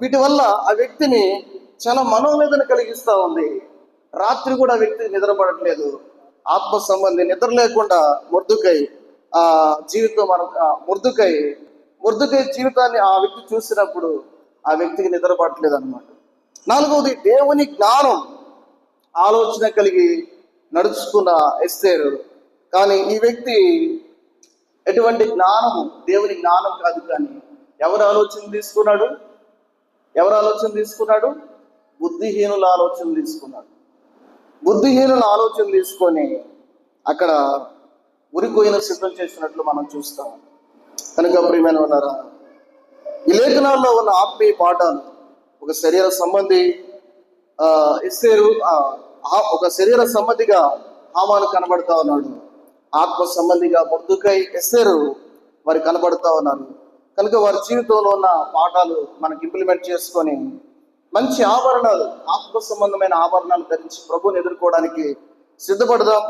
వీటి వల్ల ఆ వ్యక్తిని చాలా మనోవేదన కలిగిస్తూ ఉంది. రాత్రి కూడా ఆ వ్యక్తికి నిద్ర పడట్లేదు. ఆత్మ సంబంధి నిద్ర లేకుండా మొర్దుకై జీవితాన్ని ఆ వ్యక్తి చూసినప్పుడు ఆ వ్యక్తికి నిద్ర పడట్లేదు అనమాట. 4వది, దేవుని జ్ఞానం, ఆలోచన కలిగి నడుచుకున్న ఎస్తేరు. కానీ ఈ వ్యక్తి ఎటువంటి జ్ఞానము? దేవుని జ్ఞానం కాదు, కానీ ఎవరు ఆలోచన తీసుకున్నాడు? బుద్ధిహీనుల ఆలోచన తీసుకున్నాడు. బుద్ధిహీనుల ఆలోచన తీసుకొని అక్కడ ఉరికొయ్యను సిద్ధం చేసినట్లు మనం చూస్తాం. కనుక ప్రియమైన వాళ్ళారా, ఈ లేఖనాల్లో ఉన్న ఆత్మీయ పాఠాలు, ఒక శరీర సంబంధి ఎస్తేరు, ఒక శరీర సంబంధిగా హామాను కనబడతా ఉన్నాడు, ఆత్మ సంబంధిగా మొర్దుకై, ఎస్తేరు వారు కనబడతా ఉన్నారు. కనుక వారి జీవితంలో ఉన్న పాఠాలు మనకి ఇంప్లిమెంట్ చేసుకొని మంచి ఆభరణాలు, ఆత్మ సంబంధమైన ఆభరణాలు ధరించి ప్రభువుని ఎదుర్కోవడానికి సిద్ధపడదాం.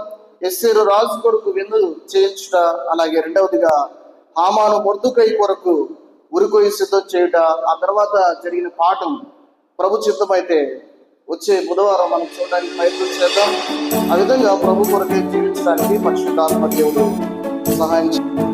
ఎస్తేరు రాజు కొరకు విందు చేయించుట, అలాగే రెండవదిగా హామాను మొర్దుకై కొరకు ఉరికొయ్యి సిద్ధం చేయుట, ఆ తర్వాత జరిగిన పాఠం ప్రభు చిత్తమైతే వచ్చే బుధవారం మనం చూడడానికి ప్రయత్నం చేద్దాం. ఆ విధంగా ప్రభు కొరకే జీవించడానికి పరిశుద్ధాత్మ దేవుడు సహాయం చేయండి.